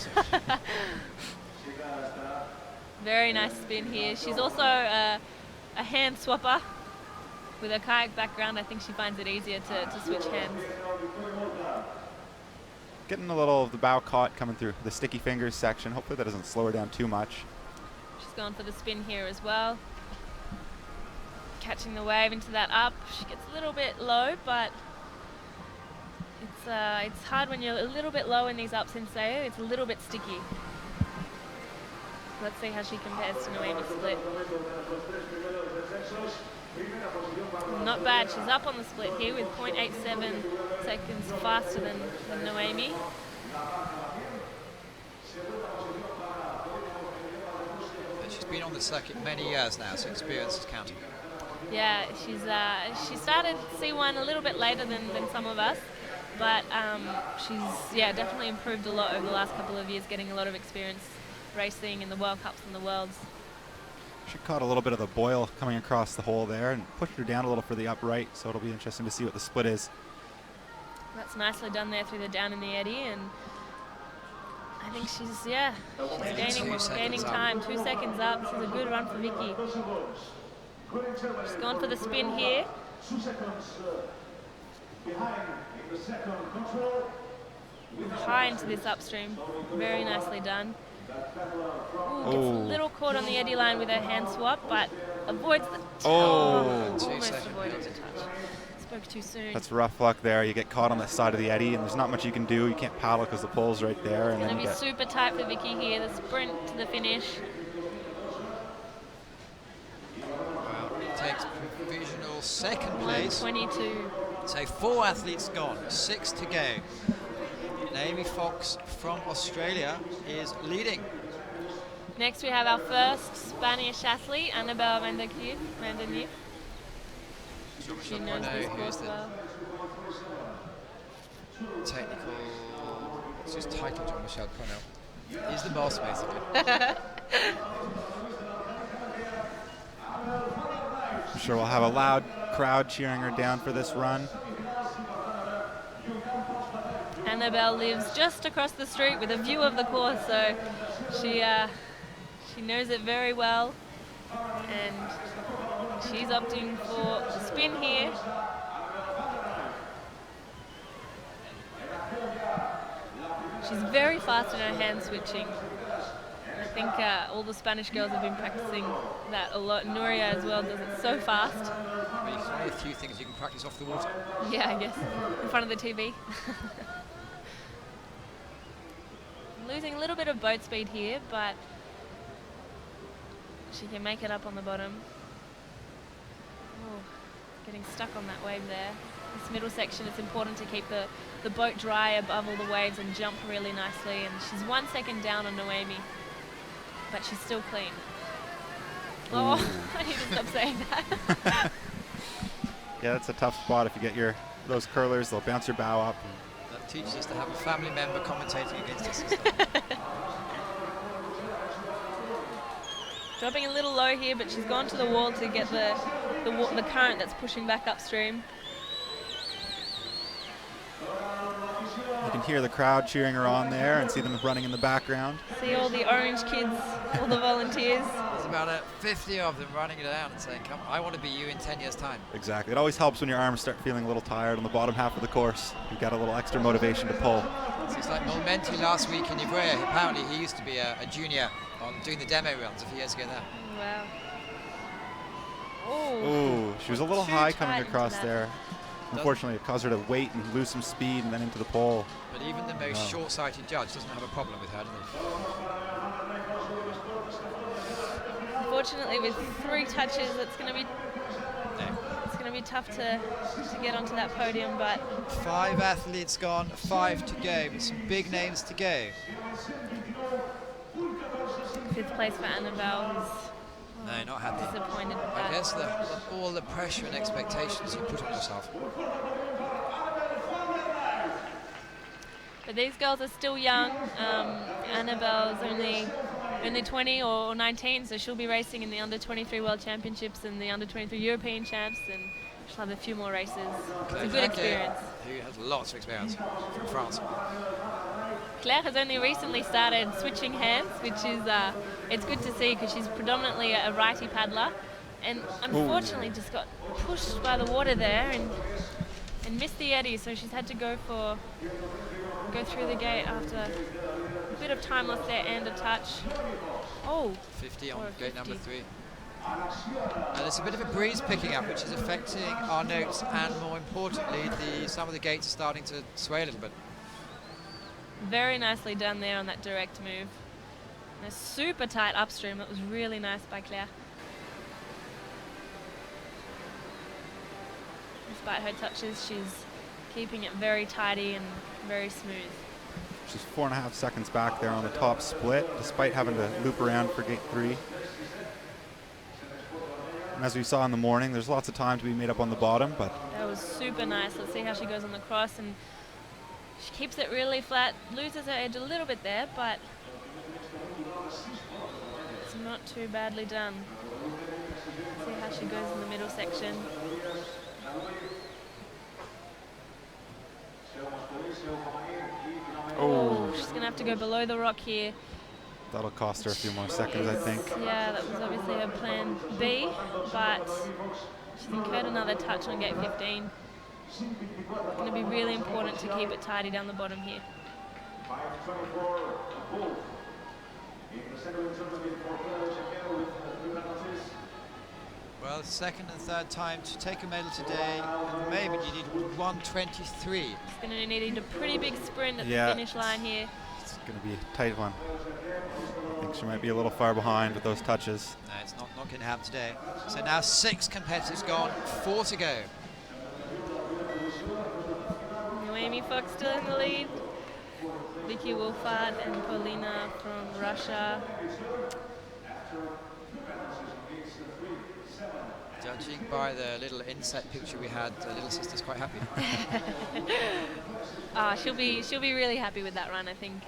Very nice spin here. She's also a hand swapper. With her kayak background, I think she finds it easier to switch hands. Getting a little of the bow caught coming through the sticky fingers section. Hopefully that doesn't slow her down too much. She's gone for the spin here as well. Catching the wave into that up. She gets a little bit low, but it's hard when you're a little bit low in these ups in Seo. It's a little bit sticky. Let's see how she compares to Noemi split. Not bad. She's up on the split here with 0.87 seconds faster than Noemi. And she's been on the circuit many years now, so experience is counting. Yeah, she started C1 a little bit later than some of us, but she's definitely improved a lot over the last couple of years, getting a lot of experience racing in the World Cups and the Worlds. She caught a little bit of the boil coming across the hole there and pushed her down a little for the upright, so it'll be interesting to see what the split is. That's nicely done there through the down in the eddy, and I think she's gaining time. 2 seconds up. This is a good run for Vicky. She's gone for the spin here. High into this upstream. Very nicely done. Ooh, gets a little caught on the eddy line with her hand swap, but avoids the almost avoided the touch. Spoke too soon. That's rough luck there. You get caught on the side of the eddy, and there's not much you can do. You can't paddle because the pole's right there. It's going to be super tight for Vicky here. The sprint to the finish. Well, it takes provisional second place. 1:22. So 4 athletes gone, 6 to go. Naomi Fox from Australia is leading. Next we have our first Spanish athlete, Annabelle van der Nieuw. She knows this course well. Technical, what's his title, Jean-Michel Canoe? He's the boss, basically. I'm sure we'll have a loud crowd cheering her down for this run. Annabelle lives just across the street with a view of the course, so she knows it very well, and she's opting for the spin here. She's very fast in her hand switching. I think all the Spanish girls have been practicing that a lot. Nuria as well does it so fast. I mean, it's one of the few things you can practice off the water. Yeah, I guess, in front of the TV. Losing a little bit of boat speed here, but she can make it up on the bottom. Oh, getting stuck on that wave there. This middle section, it's important to keep the boat dry above all the waves and jump really nicely. And she's 1 second down on Noemi, but she's still clean. Oh, I need to stop saying that. Yeah, that's a tough spot. If you get those curlers, they'll bounce your bow up. That teaches us to have a family member commentating against us. Dropping a little low here, but she's gone to the wall to get the current that's pushing back upstream. You can hear the crowd cheering her on there and see them running in the background. See all the orange kids, all the volunteers. There's about 50 of them running it down and saying, "Come, I want to be you in 10 years' time." Exactly. It always helps when your arms start feeling a little tired on the bottom half of the course. You've got a little extra motivation to pull. So it's like Molmenti last week in Ivrea. Apparently he used to be a junior on doing the demo runs a few years ago now. Wow. Oh, she was a little Too high tight coming into across that. there. Unfortunately, it caused her to wait and lose some speed and then into the pole. But even the most short-sighted judge doesn't have a problem with her, does he? Unfortunately, with 3 touches, it's going going to be tough to get onto that podium, but 5 athletes gone, 5 to go, with some big names to go. 5th place for Annabelle, who's No, not happy. disappointed with I that. guess all the pressure and expectations you put on yourself. But these girls are still young. Annabelle's only 20 or 19, so she'll be racing in the under-23 World Championships and the under-23 European Champs, and she'll have a few more races. It's a good experience. Who has lots of experience from France. Claire has only recently started switching hands, which is it's good to see because she's predominantly a righty paddler, and unfortunately just got pushed by the water there and missed the eddy, so she's had to go through the gate after a bit of time lost there and a touch. 50 on gate 50. number 3. There's a bit of a breeze picking up, which is affecting our notes, and more importantly, some of the gates are starting to sway a little bit. Very nicely done there on that direct move. And a super tight upstream. That was really nice by Claire. Despite her touches, she's keeping it very tidy and very smooth. She's 4.5 seconds back there on the top split, despite having to loop around for gate 3. And as we saw in the morning, there's lots of time to be made up on the bottom, but that was super nice. Let's see how she goes on the cross, and she keeps it really flat, loses her edge a little bit there, but it's not too badly done. See how she goes in the middle section. She's going to have to go below the rock here. that'll cost her a few more seconds, I think. Yeah, that was obviously her plan B, but she's incurred another touch on gate 15. It's going to be really important to keep it tidy down the bottom here. Well, second and third time to take a medal today. At the moment, you need 123. It's going to need a pretty big sprint at the finish line here. It's going to be a tight one. I think she might be a little far behind with those touches. No, it's not going to happen today. So now 6 competitors gone, 4 to go. Noemi Fox still in the lead. Vicky Wolfart and Paulina from Russia. Judging by the little inset picture we had, little sister's quite happy. She'll be really happy with that run. I think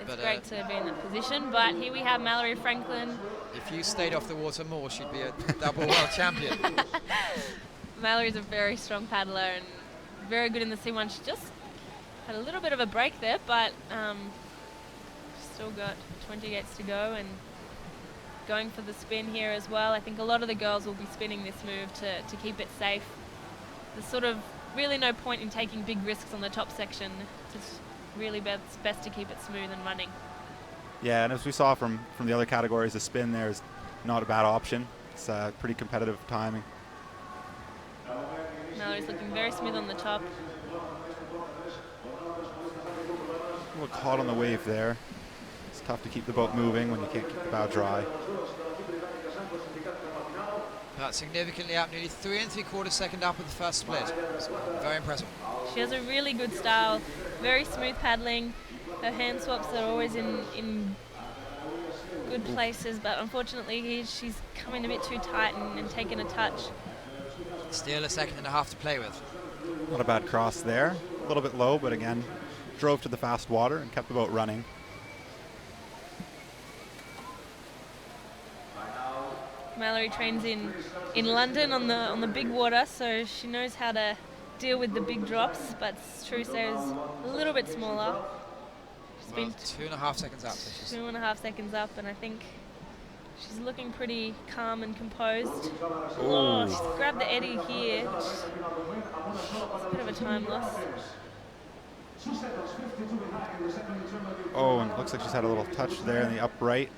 it's great to be in that position. But here we have Mallory Franklin. If you stayed off the water more, she'd be a double world champion. Mallory's a very strong paddler and very good in the C1. She just had a little bit of a break there, but still got 20 gates to go and going for the spin here as well. I think a lot of the girls will be spinning this move to keep it safe. There's sort of really no point in taking big risks on the top section. It's really best to keep it smooth and running. Yeah, and as we saw from the other categories, the spin there is not a bad option. It's pretty competitive timing. Mallory's looking very smooth on the top. A little caught on the wave there. It's tough to keep the boat moving when you can't keep the bow dry. That's significantly up, nearly 3 3/4 seconds up at the first split. It's very impressive. She has a really good style, very smooth paddling. Her hand swaps are always in good places, but unfortunately she's coming a bit too tight and taking a touch. Still 1.5 seconds to play with. Not a bad cross there. A little bit low, but again, drove to the fast water and kept the boat running. Mallory trains in London on the big water, so she knows how to deal with the big drops, but Trudeau's a little bit smaller. She's been 2.5 seconds up. So 2.5 seconds up, and I think she's looking pretty calm and composed. Oh, she's grabbed the eddy here. It's a bit of a time loss. Oh, and it looks like she's had a little touch there in the upright.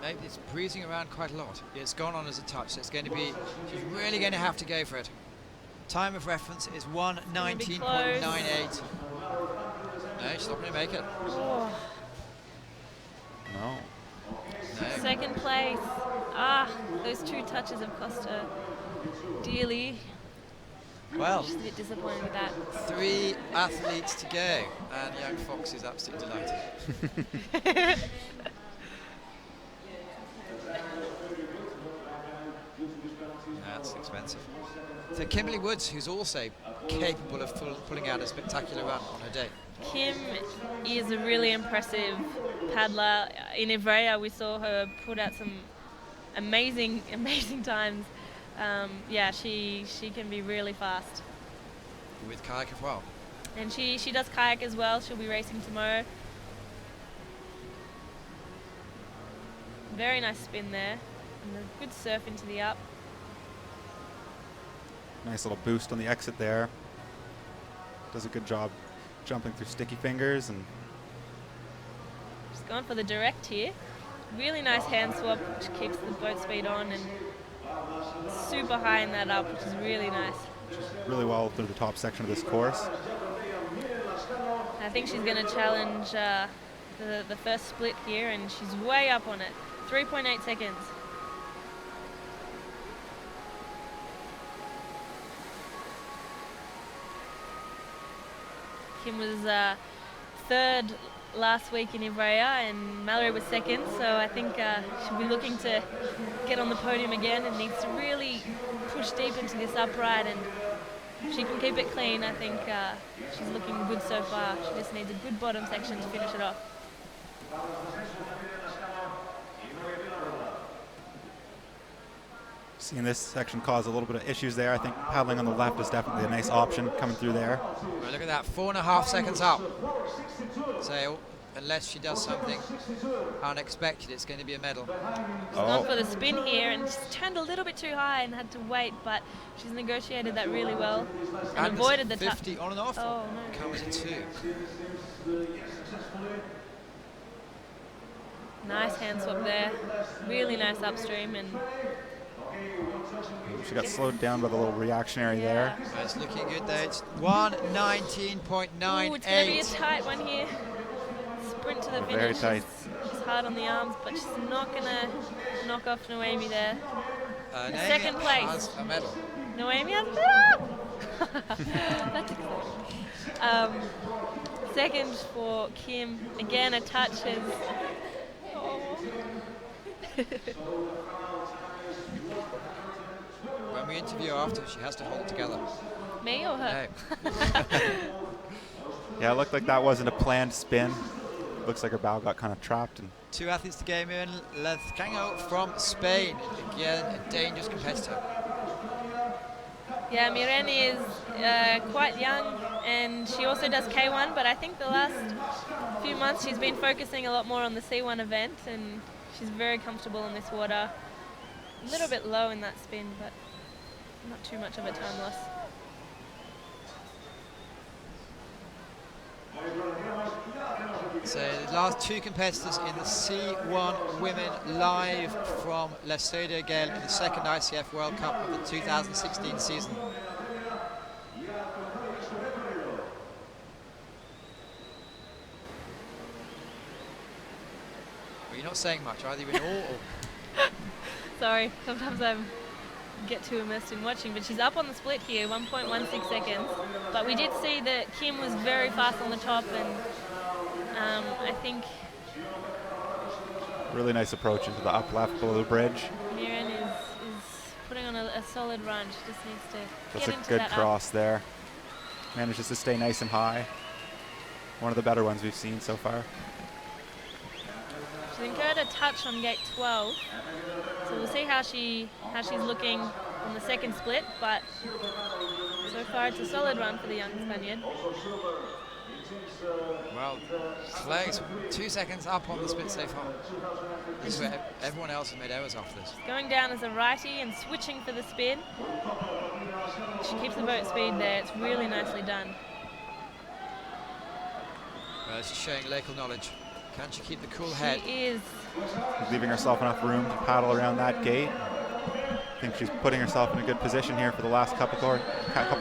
Maybe it's breezing around quite a lot. It's gone on as a touch, so it's going to be, she's really going to have to go for it. Time of reference is 1:19.98. No, she's not going to make it. Oh. No. No. Second place. Those 2 touches have cost her dearly. Well, She's a bit disappointed with that. 3 athletes to go, and young Fox is absolutely delighted. That's expensive. So Kimberly Woods, who's also capable of pulling out a spectacular run on her day. Kim is a really impressive paddler. In Ivrea, we saw her put out some amazing times. Yeah, she can be really fast. With kayak as well. And she does kayak as well. She'll be racing tomorrow. Very nice spin there. And a good surf into the up. Nice little boost on the exit there. Does a good job jumping through sticky fingers, and She's going for the direct here. Really nice hand swap, which keeps the boat speed on, and super high in that up, which is really nice. really well through the top section of this course. I think she's going to challenge the first split here, and she's way up on it. 3.8 seconds. Kim was third last week in Ivrea, and Mallory was second, so I think she'll be looking to get on the podium again and needs to really push deep into this upright, and if she can keep it clean, I think she's looking good so far. She just needs a good bottom section to finish it off. Seeing this section cause a little bit of issues there. I think paddling on the left is definitely a nice option coming through there. Well, look at that, 4.5 seconds up. So unless she does something unexpected, it's going to be a medal. She's gone for the spin here and just turned a little bit too high and had to wait, but she's negotiated that really well and avoided the 50 on and off. Oh, no. Comes in 2. Nice hand swap there. Really nice upstream, and She got slowed down by the little reactionary there. It's looking good though. It's 1:19.98. ooh, it's going to be a tight one here. Sprint to the finish. Very tight. She's hard on the arms, but she's not going to knock off Noemi there. Naomi second place. has a medal. Noemi has a medal! That's exciting. Second for Kim. Again, a touch is... Oh. When we interview her after, she has to hold it together. Me or her? No. Yeah, it looked like that wasn't a planned spin. Looks like her bow got kind of trapped. And 2 athletes to game in. Canoe from Spain. Again, a dangerous competitor. Yeah, Miren is quite young, and she also does K1, but I think the last few months she's been focusing a lot more on the C1 event, and she's very comfortable in this water. A little bit low in that spin, but not too much of a time loss. So the last 2 competitors in the C1 Women live from La Soda Gale in the 2nd ICF World Cup of the 2016 season. Well, you're not saying much, either in all or... Sorry, sometimes I get too immersed in watching, but she's up on the split here, 1.16 seconds. But we did see that Kim was very fast on the top, and I think... really nice approach into the up left below the bridge. Miren is putting on a solid run. She just needs to That's get a into good that cross there. Manages to stay nice and high. One of the better ones we've seen so far. She's incurred a touch on gate 12, so we'll see how she's looking on the second split, but so far it's a solid run for the young Spaniard. Well, Clay's 2 seconds up on the split so far. This is where everyone else has made errors after this. Going down as a righty and switching for the spin. She keeps the boat speed there. It's really nicely done. Well, she's showing local knowledge. Can she keep the cool head? She is. She's leaving herself enough room to paddle around that gate. I think she's putting herself in a good position here for the last couple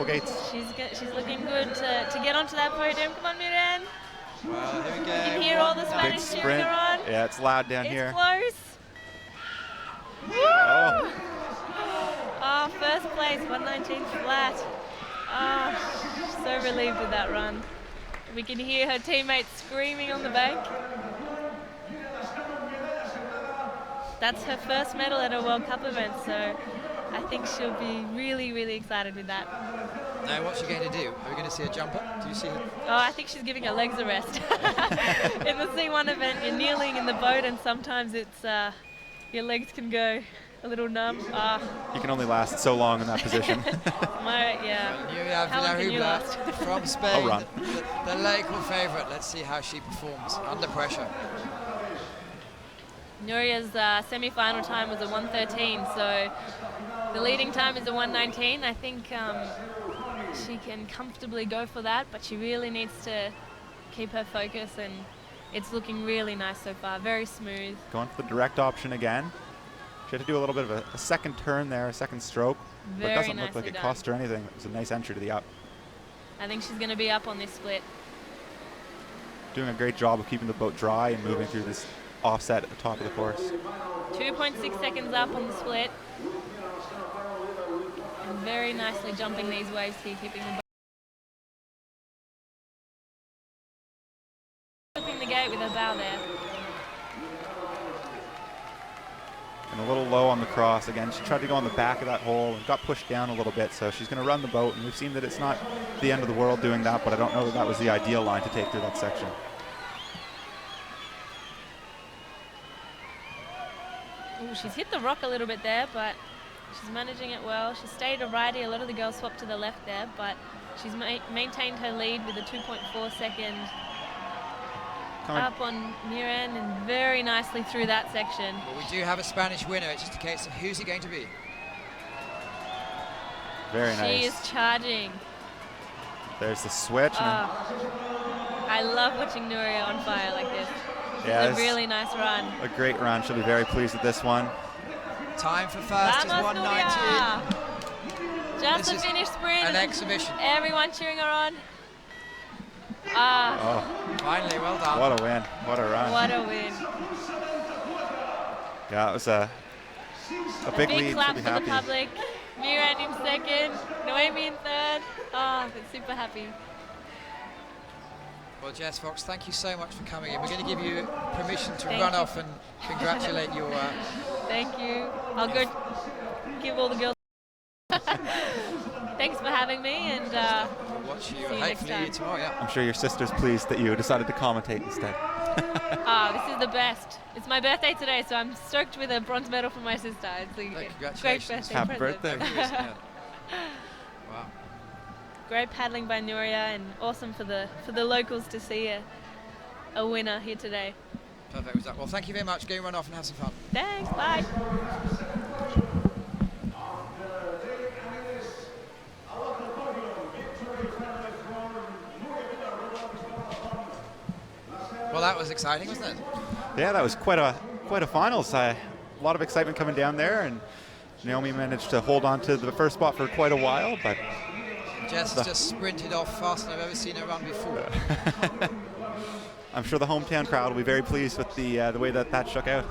gates. She's looking good to get onto that podium. Come on, Miren. Well, here we go. You can hear all the Big Spanish cheering sprint. her on. Yeah, it's loud down It's here. close. Oh. Oh, first place, 119 flat. Oh, so relieved with that run. We can hear her teammates screaming on the bank. That's her first medal at a World Cup event, so I think she'll be really, really excited with that. Now, what's she going to do? Are we going to see a jumper? Do you see her? Oh, I think she's giving her legs a rest. In the C1 event, you're kneeling in the boat, and sometimes it's your legs can go a little numb. You can only last so long in that position. How long can you last? From Spain, I'll run. the local favourite. Let's see how she performs under pressure. Nuria's semi-final time was a 1:13, so the leading time is a 1:19. I think she can comfortably go for that, but she really needs to keep her focus, and it's looking really nice so far, very smooth. Going for the direct option again. She had to do a little bit of a second turn there, a second stroke, but it doesn't look like it cost her anything. It was a nice entry to the up. I think she's going to be up on this split. Doing a great job of keeping the boat dry and moving through this offset at the top of the course. 2.6 seconds up on the split. And very nicely jumping these waves here, keeping the boat. Flipping the gate with her bow there. And a little low on the cross. Again, she tried to go on the back of that hole and got pushed down a little bit, so she's going to run the boat, and we've seen that it's not the end of the world doing that, but I don't know that that was the ideal line to take through that section. Ooh, she's hit the rock a little bit there, but she's managing it well. She stayed a righty. A lot of the girls swapped to the left there, but she's maintained her lead with a 2.4 second up on Miran, and very nicely through that section. Well, we do have a Spanish winner. It's just a case of who's it going to be. Very nice. She is charging. There's the switch. I love watching Nuria on fire like this. Yeah, it's a really nice run. A great run. She'll be very pleased with this one. Time for first is 1:19. Just a finish sprint. An exhibition. Everyone cheering her on. Finally, well done. What a win. What a run. What a win. Yeah, it was a big lead. Clap to be for happy. the public. Miran in second. Noemi in third. But super happy. Well, Jess Fox, thank you so much for coming in. We're going to give you permission to Thank run you. off and congratulate your... Thank you. I'll go give all the girls... Thanks for having me, and we'll watch you see you next hopefully time. tomorrow. Yeah. I'm sure your sister's pleased that you decided to commentate instead. This is the best. It's my birthday today, so I'm stoked with a bronze medal from my sister. It's a great Congratulations. birthday Happy present. birthday. Yeah. Wow. Great paddling by Nuria, and awesome for the locals to see a winner here today. Perfect result. Well, thank you very much. Go run off and have some fun. Thanks. Bye. Well, that was exciting, wasn't it? Yeah, that was quite a finals. A lot of excitement coming down there, and Naomi managed to hold on to the first spot for quite a while, but Jess has just sprinted off faster than I've ever seen her run before. I'm sure the hometown crowd will be very pleased with the way that shook out.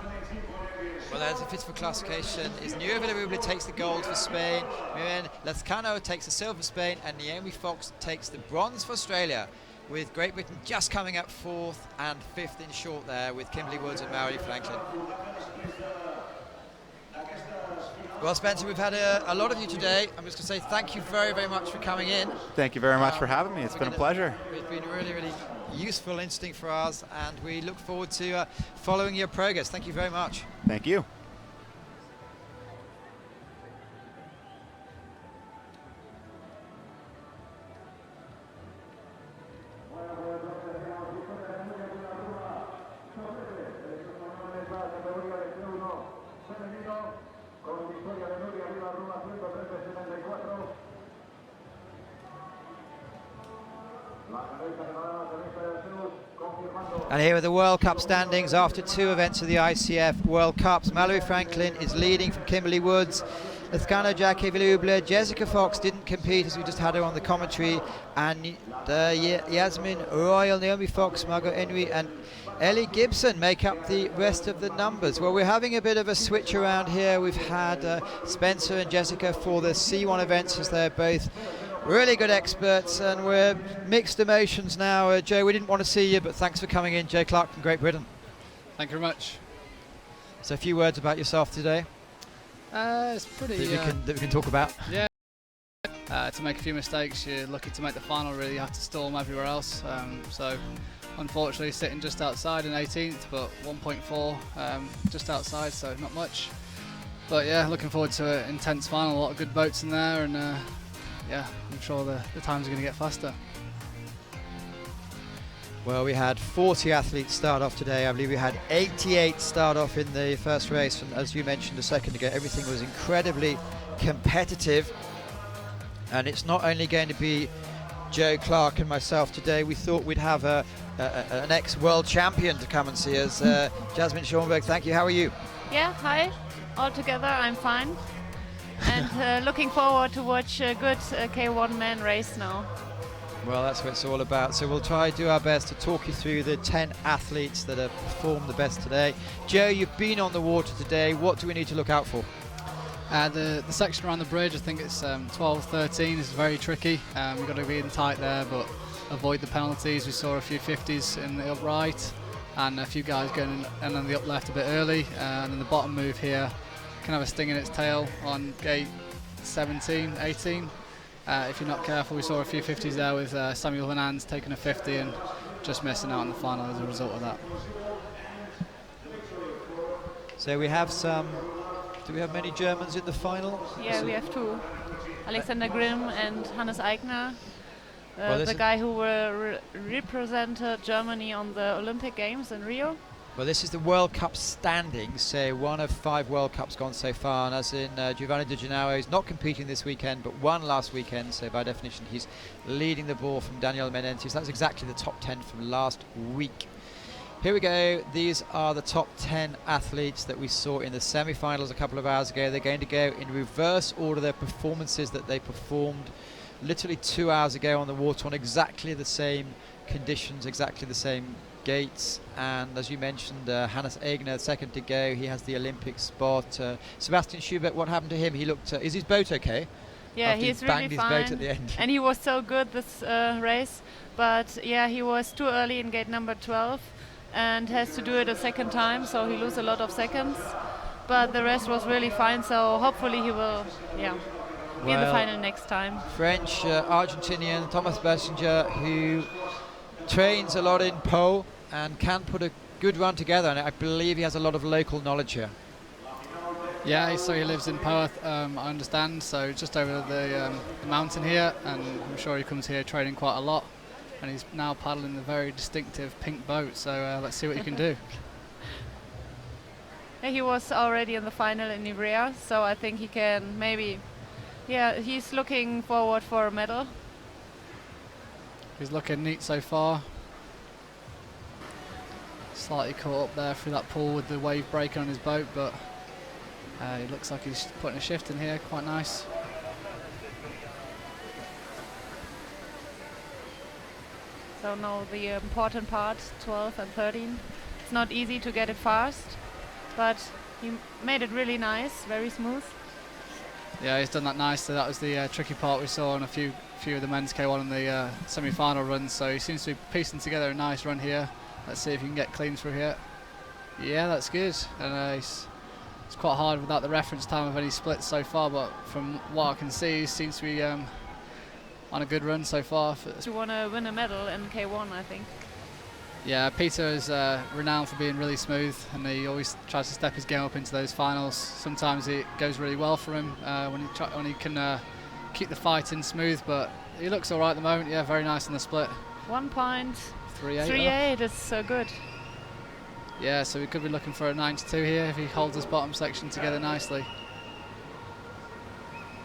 Well, as it fits for classification, is Nueva takes the gold for Spain, Miren Canoe takes the silver for Spain, and Naomi Fox takes the bronze for Australia, with Great Britain just coming up 4th and 5th in short there, with Kimberly Woods and Mallory Franklin. Well, Spencer, we've had a lot of you today. I'm just going to say thank you very, very much for coming in. Thank you very much for having me. It's been a pleasure. It's been really, really useful, interesting for us, and we look forward to following your progress. Thank you very much. Thank you. And here are the World Cup standings after 2 events of the ICF World Cups. Mallory Franklin is leading from Kimberly Woods. Lezcano Jacques-Eveluble. Jessica Fox didn't compete, as we just had her on the commentary. And Yasmin Royal, Naomi Fox, Margot Henry, and Ellie Gibson make up the rest of the numbers. Well, we're having a bit of a switch around here. We've had Spencer and Jessica for the C1 events, as they're both really good experts, and we're mixed emotions now. Joe, we didn't want to see you, but thanks for coming in. Joe Clark from Great Britain. Thank you very much. So a few words about yourself today It's pretty... that we can talk about. Yeah. To make a few mistakes, you're lucky to make the final, really. You have to storm everywhere else. So unfortunately sitting just outside in 18th, but 1.4 just outside, so not much. But yeah, looking forward to an intense final. A lot of good boats in there, and yeah, I'm sure the times are going to get faster. Well, we had 40 athletes start off today. I believe we had 88 start off in the first race, and as you mentioned a second ago, everything was incredibly competitive. And it's not only going to be Joe Clark and myself today. We thought we'd have an ex-world champion to come and see us. Jasmine Schoenberg, thank you. How are you? Yeah, hi. All together, I'm fine. And looking forward to watch a good K1M race now. Well, that's what it's all about. So we'll try to do our best to talk you through the 10 athletes that have performed the best today. Joe, you've been on the water today. What do we need to look out for? The section around the bridge, I think it's 12-13, is very tricky. We've got to be in tight there, but avoid the penalties. We saw a few 50s in the up right, and a few guys going in on the up left a bit early. And then the bottom move here can have a sting in its tail on gate 17, 18. If you're not careful, we saw a few 50s there with Samuel Van Ans taking a 50 and just missing out on the final as a result of that. So we have some... Do we have many Germans in the final? Yeah, we have two. Alexander Grimm and Hannes Eigner. Well, the guy who represented Germany on the Olympic Games in Rio. Well, this is the World Cup standings, so one of 5 World Cups gone so far, and as in Giovanni Di Gennaro is not competing this weekend, but won last weekend, so by definition he's leading the ball from Daniel Menentius. That's exactly the top 10 from last week. Here we go. These are the top 10 athletes that we saw in the semi-finals a couple of hours ago. They're going to go in reverse order their performances that they performed literally 2 hours ago on the water on exactly the same conditions, exactly the same gates. And as you mentioned, Hannes Eigner, second to go. He has the Olympic spot. Sebastian Schubert, what happened to him? He looked... is his boat okay? Yeah, After he's he really banged his fine. boat at the end. And he was so good this race. But yeah, he was too early in gate number 12 and has to do it a second time, so he loses a lot of seconds. But the rest was really fine, so hopefully he will be in the final next time. French, Argentinian Thomas Bersinger, who trains a lot in Po and can put a good run together, and I believe he has a lot of local knowledge here. Yeah, so he lives in Perth, I understand, so just over the mountain here, and I'm sure he comes here training quite a lot. And he's now paddling the very distinctive pink boat, so let's see what he can do. Yeah, he was already in the final in Ivrea, so I think he can maybe... Yeah, he's looking forward for a medal. He's looking neat so far. Slightly caught up there through that pool with the wave breaking on his boat, but it looks like he's putting a shift in here, quite nice. So now the important part, 12 and 13. It's not easy to get it fast, but he made it really nice, very smooth. Yeah, he's done that nicely. That was the tricky part we saw on a few of the men's K1 in the semi-final runs. So he seems to be piecing together a nice run here. Let's see if he can get clean through here. Yeah, that's good. And it's quite hard without the reference time of any splits so far, but from what I can see, he seems to be on a good run so far. You want to win a medal in K1, I think. Yeah, Peter is renowned for being really smooth, and he always tries to step his game up into those finals. Sometimes it goes really well for him when he can keep the fight in smooth, but he looks all right at the moment. Yeah, very nice in the split. 1.38 is so good. Yeah, so we could be looking for a 92 here if he holds his bottom section together nicely.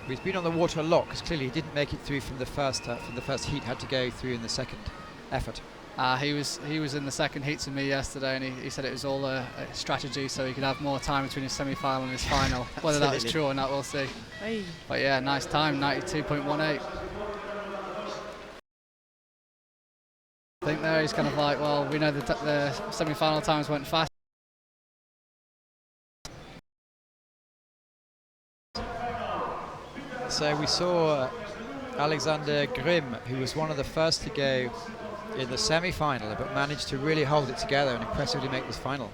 He's been on the water a lot because clearly he didn't make it through from the first heat. Had to go through in the second effort. He was in the second heats with me yesterday, and he said it was all a strategy so he could have more time between his semi-final and his final. Whether that was true or not, we'll see. Hey. But yeah, nice time, 92.18. think there. He's kind of like, well, we know the semi-final times went fast. So we saw Alexander Grimm, who was one of the first to go in the semi-final, but managed to really hold it together and impressively make this final.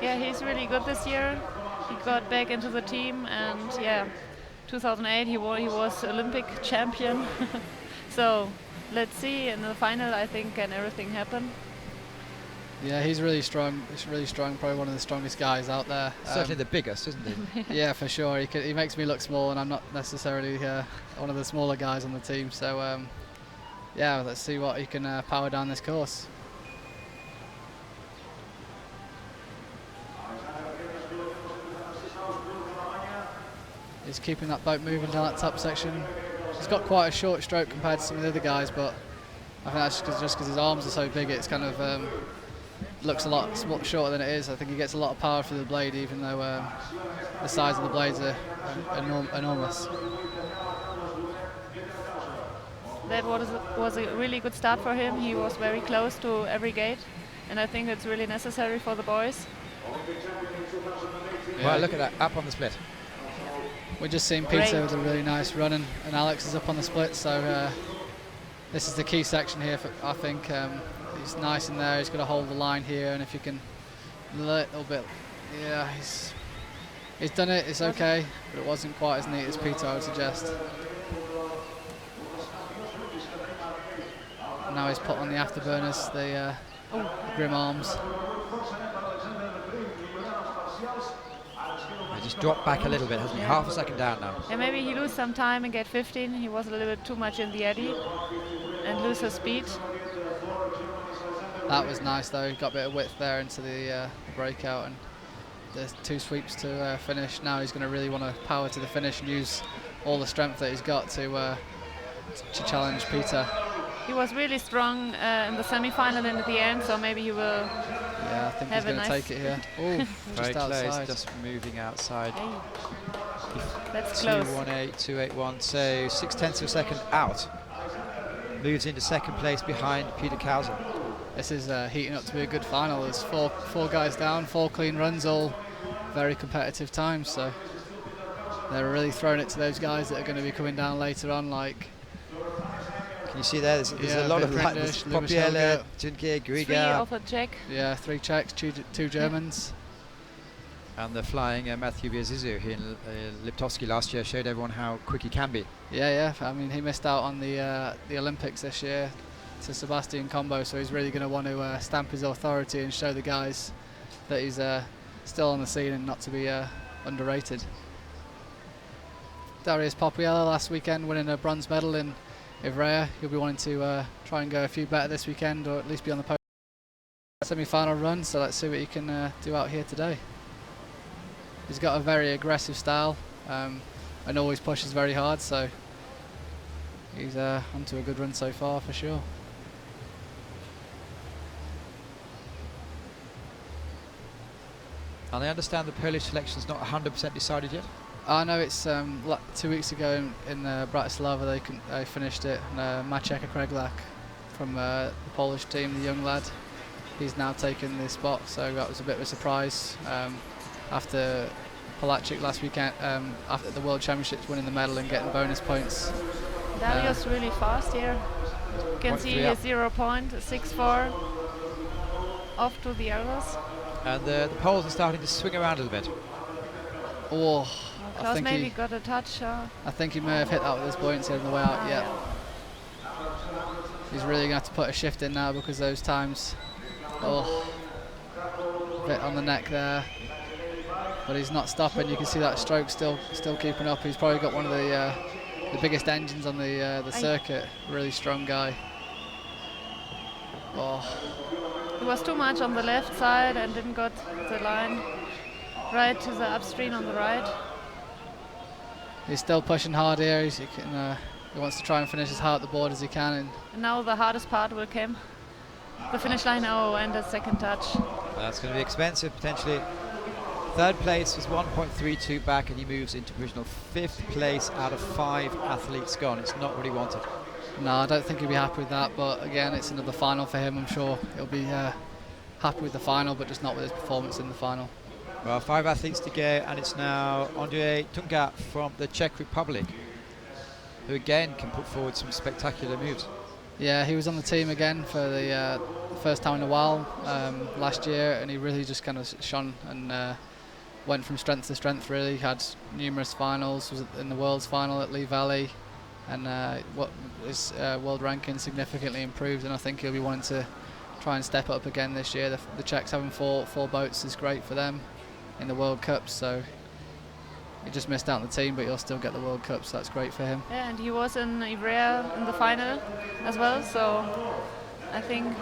Yeah, he's really good this year. He got back into the team, and yeah, 2008 he was Olympic champion. So let's see in the final. I think can everything happen. Yeah, he's really strong. He's really strong. Probably one of the strongest guys out there. Certainly the biggest, isn't he? Yeah, for sure. He makes me look small, and I'm not necessarily one of the smaller guys on the team. So yeah, let's see what he can power down this course. He's keeping that boat moving down that top section. He's got quite a short stroke compared to some of the other guys, but I think that's just because his arms are so big, it's kind of looks a lot shorter than it is. I think he gets a lot of power through the blade, even though the size of the blades are enormous. That was a really good start for him. He was very close to every gate, and I think it's really necessary for the boys. Yeah. Well, look at that, up on the split. We're just seeing Peter with a really nice run, and Alex is up on the split, so this is the key section here. I think he's nice in there, he's got to hold the line here, and if you can a little bit, yeah, he's done it, it's okay, but it wasn't quite as neat as Peter, I would suggest. Now he's put on the afterburners, the Grim arms. He just dropped back a little bit, hasn't he? Half a second down now. Yeah, maybe he lose some time and get 15. He was a little bit too much in the eddy and lose his speed. That was nice though, he got a bit of width there into the breakout, and there's 2 sweeps to finish. Now he's going to really want to power to the finish and use all the strength that he's got to challenge Peter. He was really strong in the semi-final and at the end, so maybe he will. Yeah, I think he's going to take it here. Oh, very just outside. close, just moving outside. Hey. That's close. 2:18.281, so 0.6 of a second out. Moves into second place behind Peter Kauser. This is heating up to be a good final. There's four guys down, 4 clean runs, all very competitive times. So they're really throwing it to those guys that are going to be coming down later on, like. Can you see there? There's a lot of light. Popiela, Junke, Griga. 3 off a check. Yeah, 3 Czechs, 2 Germans. And the flying Matthew Biazizu here in Liptovsky last year showed everyone how quick he can be. Yeah. I mean, he missed out on the Olympics this year to Sebastian Combo, so he's really going to want to stamp his authority and show the guys that he's still on the scene and not to be underrated. Darius Popiela last weekend winning a bronze medal in Ivrea. He'll be wanting to try and go a few better this weekend, or at least be on the semi-final run, so let's see what he can do out here today. He's got a very aggressive style and always pushes very hard, so he's onto a good run so far for sure. And I understand the Polish selection's not 100% decided yet? I know it's 2 weeks ago in Bratislava they finished it, and Maciek Kreglak from the Polish team, the young lad, he's now taken the spot, so that was a bit of a surprise after Polacek last weekend, after the World Championships, winning the medal and getting bonus points. Darius really fast here. You can see 0.64 off to the others. And the Poles are starting to swing around a little bit. Oh, Klaus maybe got a touch. I think he may have hit that with his buoyancy on the way out, yeah. He's really going to have to put a shift in now because those times, bit on the neck there. But he's not stopping. You can see that stroke still keeping up. He's probably got one of the biggest engines on the circuit. Really strong guy. He was too much on the left side and didn't got the line right to the upstream on the right. He's still pushing hard here. He wants to try and finish as hard at the board as he can. And now the hardest part will come. The finish line, and the second touch. That's going to be expensive potentially. Third place was 1.32 back, and he moves into provisional 5th place out of 5 athletes gone. It's not what he wanted. No, I don't think he'll be happy with that, but again, it's another final for him. I'm sure he'll be happy with the final, but just not with his performance in the final. Well, 5 athletes to go, and it's now Andrzej Tunga from the Czech Republic, who again can put forward some spectacular moves. Yeah, he was on the team again for the first time in a while last year, and he really just kind of shone and went from strength to strength. Really had numerous finals. Was in the World's final at Lee Valley, and his world ranking significantly improved. And I think he'll be wanting to try and step up again this year. The Czechs having four boats is great for them in the World Cup. So he just missed out on the team, but he'll still get the World Cup. So that's great for him. Yeah, and he was in Ivrea in the final as well. So I think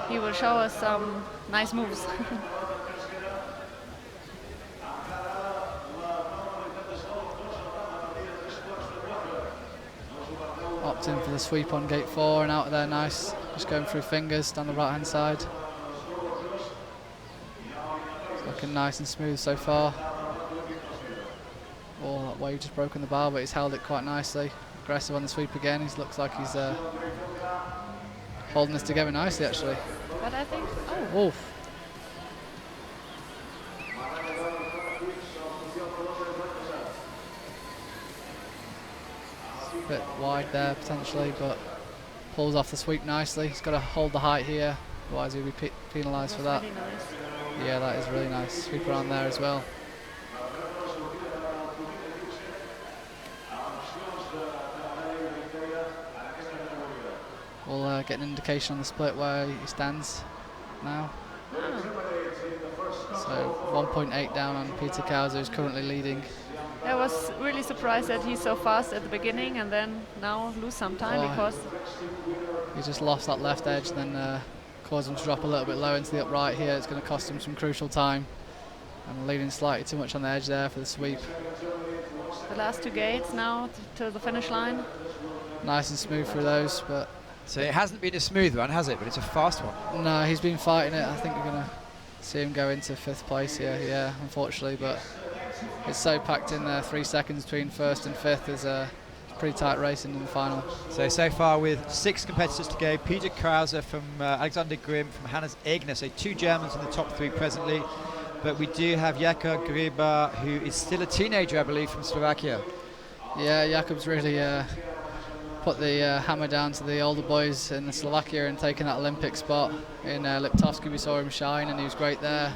he will show us some nice moves. Opt in for the sweep on gate 4 and out of there, nice. Just going through fingers down the right hand side. It's looking nice and smooth so far. All that wave just broken the bar, but he's held it quite nicely. Aggressive on the sweep again. He looks like he's holding this together nicely actually. But I think, Oh. Bit wide there potentially, but pulls off the sweep nicely. He's got to hold the height here, otherwise he'll be penalised for that. really nice. Yeah, that is really nice. Sweep around there as well. We'll get an indication on the split where he stands now. So 1.8 down on Peter Kauser, who's currently leading. I was really surprised that he's so fast at the beginning and then now lose some time because he just lost that left edge, then caused him to drop a little bit low into the upright here. It's going to cost him some crucial time. And leading slightly too much on the edge there for the sweep. the last 2 gates now to the finish line. Nice and smooth through those, but So it hasn't been a smooth one, has it? But it's a fast one. no, he's been fighting it. I think we're going to see him go into 5th place here, yeah, unfortunately, but it's so packed in there. 3 seconds between 1st and 5th is a pretty tight racing in the final. So far with 6 competitors to go, Peter Krause from Alexander Grimm, from Hannes Egner, so 2 Germans in the top 3 presently. But we do have Jakub Griba, who is still a teenager, I believe, from Slovakia. Yeah, Jakub's really put the hammer down to the older boys in Slovakia and taken that Olympic spot. In Liptovsky we saw him shine and he was great there.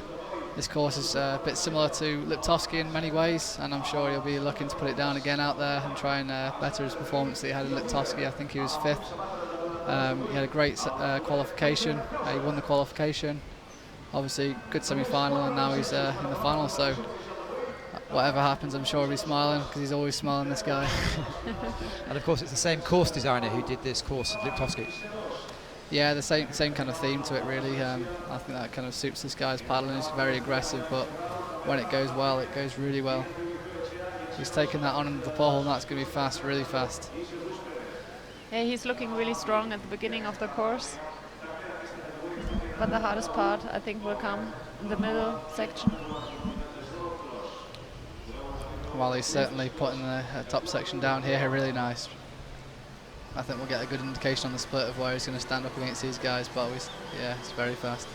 This course is a bit similar to Liptovsky in many ways, and I'm sure he'll be looking to put it down again out there and try and better his performance that he had in Liptovsky. I think he was 5th. He had a great qualification. He won the qualification. Obviously, good semi-final, and now he's in the final. So whatever happens, I'm sure he'll be smiling because he's always smiling, this guy. And of course, it's the same course designer who did this course at Liptovsky. Yeah, the same kind of theme to it, really. I think that kind of suits this guy's paddling. He's very aggressive, but when it goes well, it goes really well. He's taking that on the pole, and that's going to be fast, really fast. Yeah, he's looking really strong at the beginning of the course. But the hardest part, I think, will come in the middle section. Well, he's certainly putting the top section down here really nice. I think we'll get a good indication on the split of where he's going to stand up against these guys, but yeah, it's very fast.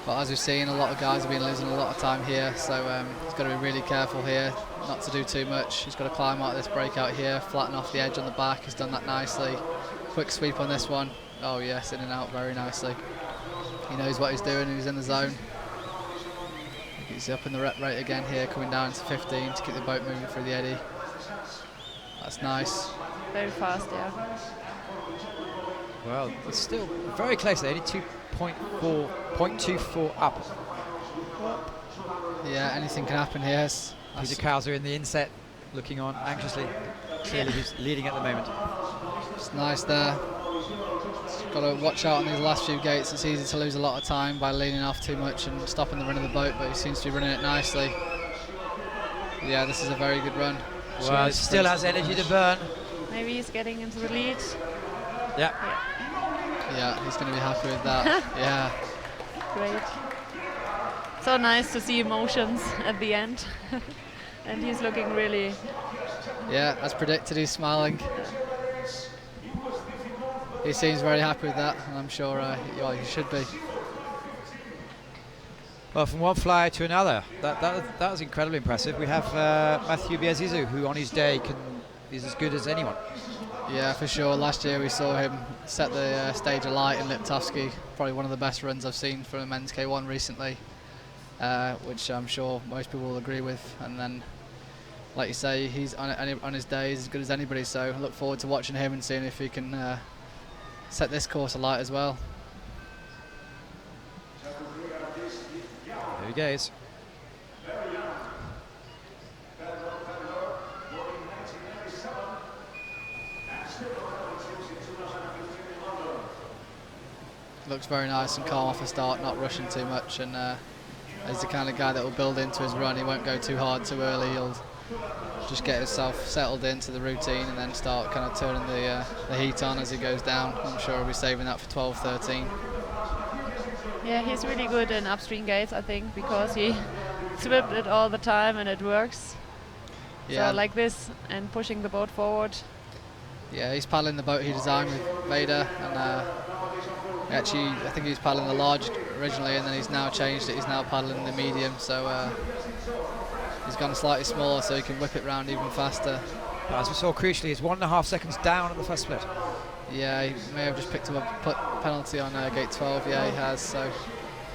But as we've seen, a lot of guys have been losing a lot of time here, so he's got to be really careful here not to do too much. He's got to climb out of this breakout here, flatten off the edge on the back. He's done that nicely. Quick sweep on this one. Oh yes, in and out very nicely. He knows what he's doing, he's in the zone. He's up in the rep rate again here, coming down to 15 to keep the boat moving through the eddy. That's nice. Very fast, yeah. Well, it's still very close. Only 0.24 up. Yeah, anything can happen here. Peter Kauser in the inset, looking on anxiously. Clearly he's leading at the moment. It's nice there. Got to watch out on these last few gates. It's easy to lose a lot of time by leaning off too much and stopping the run of the boat, but he seems to be running it nicely. Yeah, this is a very good run. Well, it still has energy to burn. Maybe he's getting into the lead. Yeah. Yeah, he's going to be happy with that. Yeah. Great. So nice to see emotions at the end. And he's looking really Yeah, as predicted, he's smiling. He seems very happy with that, and I'm sure he should be. Well, from one flyer to another, that was incredibly impressive. We have Matthew Biazizu, who on his day is as good as anyone. Yeah, for sure. Last year we saw him set the stage alight in Liptovsky. Probably one of the best runs I've seen from a men's K1 recently, which I'm sure most people will agree with. And then, like you say, he's on his day is as good as anybody. So I look forward to watching him and seeing if he can set this course alight as well. There he goes. Looks very nice and calm off the start, not rushing too much, and he's the kind of guy that will build into his run. He won't go too hard too early. He'll just get himself settled into the routine and then start kind of turning the heat on as he goes down. I'm sure he'll be saving that for 12-13. Yeah, he's really good in upstream gates, I think, because he swept it all the time and it works. Yeah. So like this and pushing the boat forward. Yeah, he's paddling the boat he designed with Vader, and actually I think he was paddling the large originally, and then he's now changed it. He's now paddling the medium, so he's gone slightly smaller so he can whip it round even faster. As we saw, crucially, he's 1.5 seconds down at the first split. Yeah, he may have just picked up a penalty on gate 12. Yeah, he has. So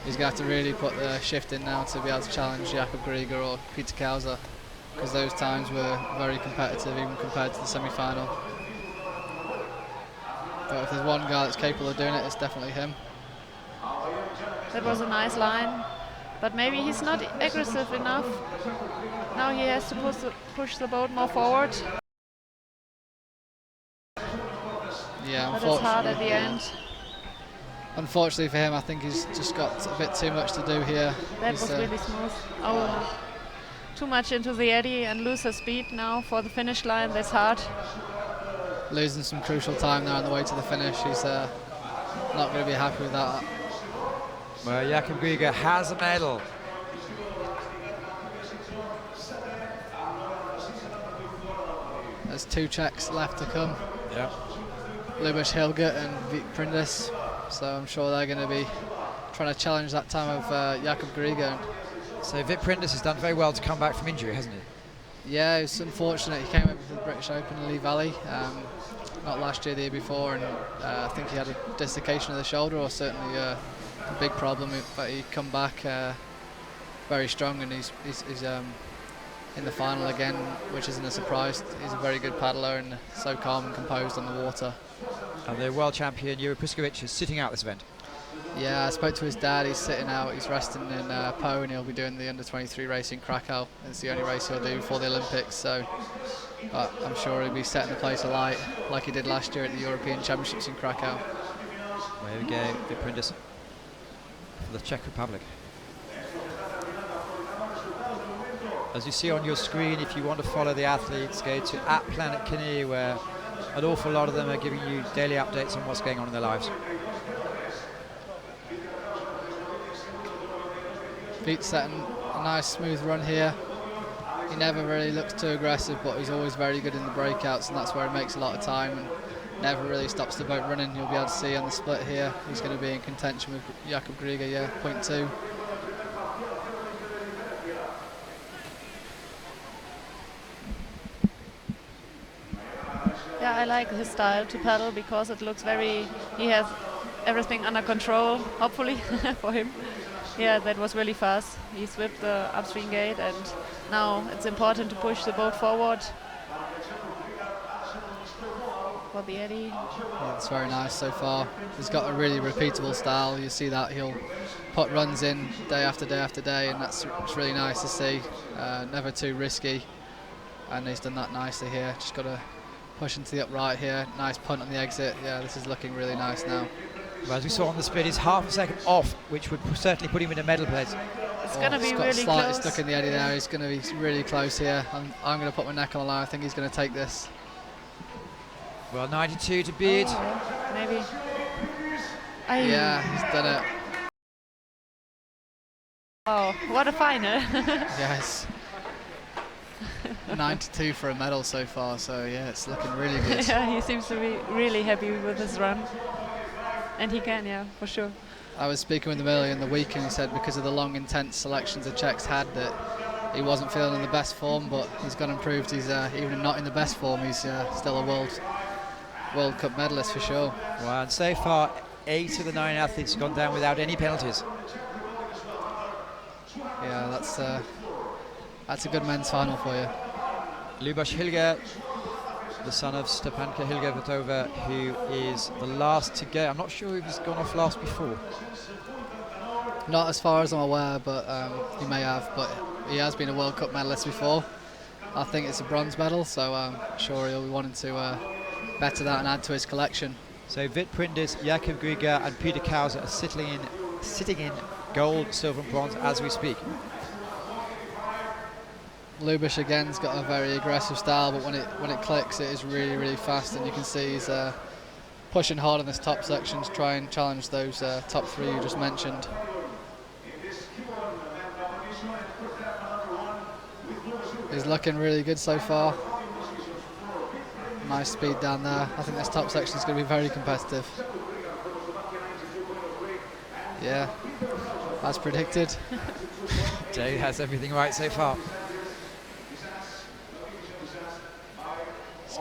he's going to have to really put the shift in now to be able to challenge Jakob Grieger or Peter Kauser, because those times were very competitive, even compared to the semi-final. But if there's one guy that's capable of doing it, it's definitely him. That was a nice line, but maybe he's not aggressive enough. Now he has to push the boat more forward. Yeah, but it's hard at the end. Unfortunately for him, I think he's just got a bit too much to do here. That was really smooth. Oh, too much into the eddy and lose his speed now for the finish line. That's hard. Losing some crucial time there on the way to the finish. He's not going to be happy with that. Well, Jakob Grieger has a medal. There's 2 Czechs left to come. Yeah. Luboš Hilgert and Vít Prindis. So I'm sure they're going to be trying to challenge that time of Jakob Grieger. So Vít Prindis has done very well to come back from injury, hasn't he? Yeah, it's unfortunate. He came over to the British Open in Lee Valley, not last year, the year before, and I think he had a dislocation of the shoulder, or certainly a big problem. But he come back very strong, and he's in the final again, which isn't a surprise. He's a very good paddler and so calm and composed on the water. And the world champion Juri Puskovic is sitting out this event. Yeah, I spoke to his dad. He's sitting out. He's resting in Po, and he'll be doing the under-23 race in Krakow. It's the only race he'll do before the Olympics. So, but I'm sure he'll be setting the place alight like he did last year at the European Championships in Krakow. Well, here we go, Vít Prindis for the Czech Republic. As you see on your screen, if you want to follow the athletes, go to @Planet Canoe, where an awful lot of them are giving you daily updates on what's going on in their lives. Vít's setting a nice smooth run here. He never really looks too aggressive, but he's always very good in the breakouts, and that's where he makes a lot of time and never really stops the boat running. You'll be able to see on the split here, he's going to be in contention with Jakob Grieger, yeah, 0.2. Yeah, I like his style to paddle because it looks he has everything under control, hopefully, for him. Yeah, that was really fast. He swept the upstream gate, and now it's important to push the boat forward for the eddy. Yeah, it's very nice so far. He's got a really repeatable style. You see that he'll put runs in day after day after day, and it's really nice to see. Never too risky, and he's done that nicely here. Just got to push into the upright here. Nice punt on the exit. Yeah, this is looking really nice now. Well, as we saw on the split, he's half a second off, which would certainly put him in a medal place. It's going to be he's got really slightly close. Stuck in the eddy there. He's going to be really close here. I'm going to put my neck on the line. I think he's going to take this. Well, 92 to beat. Oh, maybe. Yeah, he's done it. Oh, what a final. Yes. 92 for a medal so far, so yeah, it's looking really good. Yeah, he seems to be really happy with his run. And he can, yeah, for sure. I was speaking with him earlier in the week and he said because of the long, intense selections the Czechs had that he wasn't feeling in the best form, but he's gone and proved he's even not in the best form, he's still a World Cup medalist for sure. Well, and so far, 8 of the 9 athletes have gone down without any penalties. Yeah, that's a good men's final for you. Luboš Hilger, the son of Stepanka Hilger-Vetova, who is the last to go. I'm not sure if he's gone off last before. Not as far as I'm aware, but he may have, but he has been a World Cup medalist before. I think it's a bronze medal, so I'm sure he'll be wanting to better that and add to his collection. So Vit Prindis, Jakub Grieger and Peter Kauser are sitting in gold, silver and bronze as we speak. Luboš again's got a very aggressive style, but when it clicks, it is really, really fast, and you can see he's pushing hard in this top section to try and challenge those top 3 you just mentioned. He's looking really good so far. Nice speed down there. I think this top section is going to be very competitive. Yeah, as predicted. Jay has everything right so far.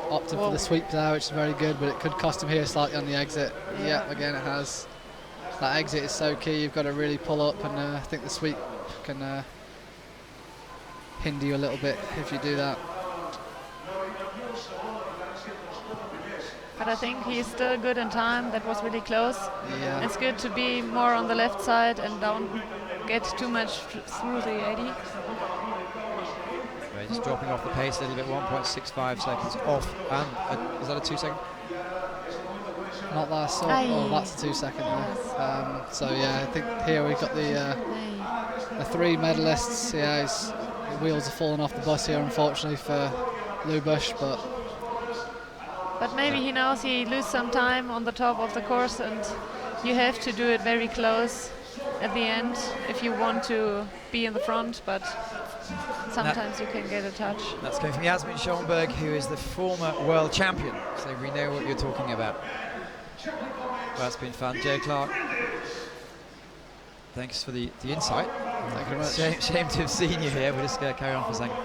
Opted for the sweep there, which is very good, but it could cost him here slightly on the exit. Yeah, again it has. That exit is so key, you've got to really pull up, and I think the sweep can hinder you a little bit if you do that. But I think he's still good in time. That was really close. Yeah. It's good to be more on the left side and don't get too much through the 80. Right, just dropping off the pace a little bit, 1.65 seconds off. And is that a 2 second? Not that, so that's a 2 second there. So yeah, I think here we've got the 3 medalists. Yeah, the wheels are falling off the bus here, unfortunately for Luboš, but maybe he knows he loses some time on the top of the course, and you have to do it very close at the end if you want to be in the front, but sometimes you can get a touch. That's coming from Yasmin Schoenberg, who is the former world champion, so we know what you're talking about. Well, that's been fun. Joe Clark, thanks for the insight. Thank you very much. Shame to have seen you here. We'll just carry on for a second.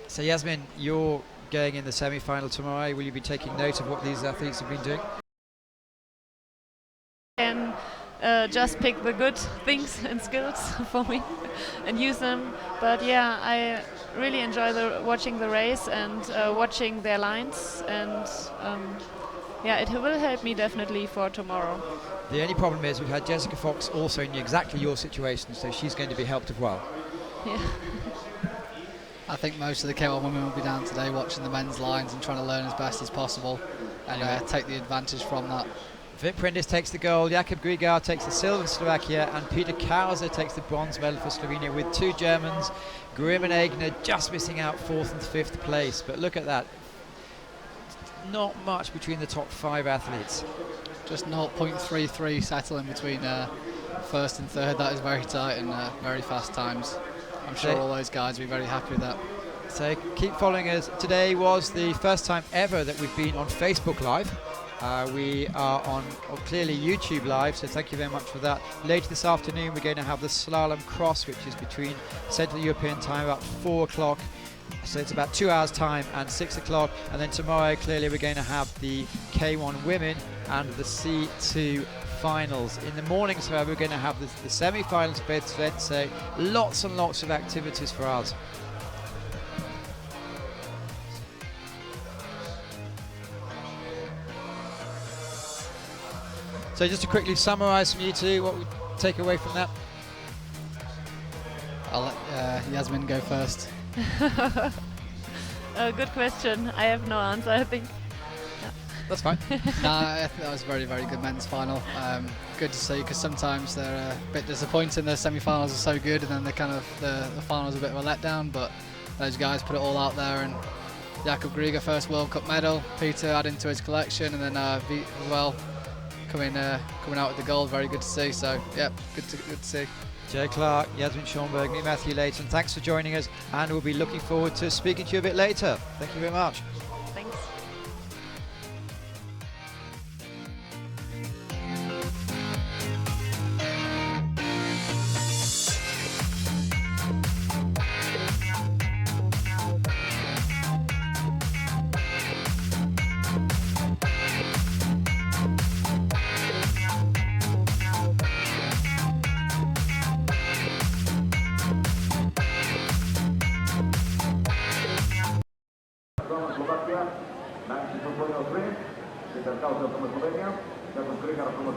So Yasmin, you're going in the semi-final tomorrow. Will you be taking note of what these athletes have been doing? And just pick the good things and skills for me and use them. But yeah, I really enjoy watching the race and watching their lines, and yeah, it will help me definitely for tomorrow. The only problem is we've had Jessica Fox also in exactly your situation, so she's going to be helped as well. Yeah. I think most of the K1 women will be down today watching the men's lines and trying to learn as best as possible and take the advantage from that. Vit Prindis takes the gold, Jakub Grieger takes the silver for Slovakia, and Peter Kauser takes the bronze medal for Slovenia, with 2 Germans, Grimm and Egner, just missing out 4th and 5th place. But look at that, not much between the top 5 athletes. Just 0.33 settling between 1st and 3rd. That is very tight and very fast times. I'm sure all those guys will be very happy with that. So keep following us. Today was the first time ever that we've been on Facebook Live. We are on clearly YouTube Live, so thank you very much for that. Later this afternoon we're going to have the slalom cross, which is between Central European time about 4 o'clock. So it's about 2 hours time, and 6 o'clock. And then tomorrow clearly we're going to have the K1 women and the C2 finals. In the mornings, however, we're going to have the semi-finals both events, so lots and lots of activities for us. So just to quickly summarise from you two, what we take away from that? I'll let Yasmin go first. Good question. I have no answer, I think. That's fine. I think that was a very, very good men's final. Good to see, because sometimes they're a bit disappointing. The semi-finals are so good, and then the finals are a bit of a letdown. But those guys put it all out there, and Jakub Grieger first World Cup medal, Peter adding to his collection, and then Vit as well coming out with the gold. Very good to see. So yeah, good to see. Jay Clark, Yasmin Schomburg, me, Matthew Layton, thanks for joining us, and we'll be looking forward to speaking to you a bit later. Thank you very much. Thanks.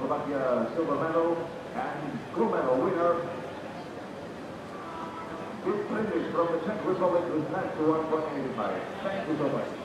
Slovakia silver medal and gold medal winner. This finish from the Czech Republic was 91.85. Thank you so much.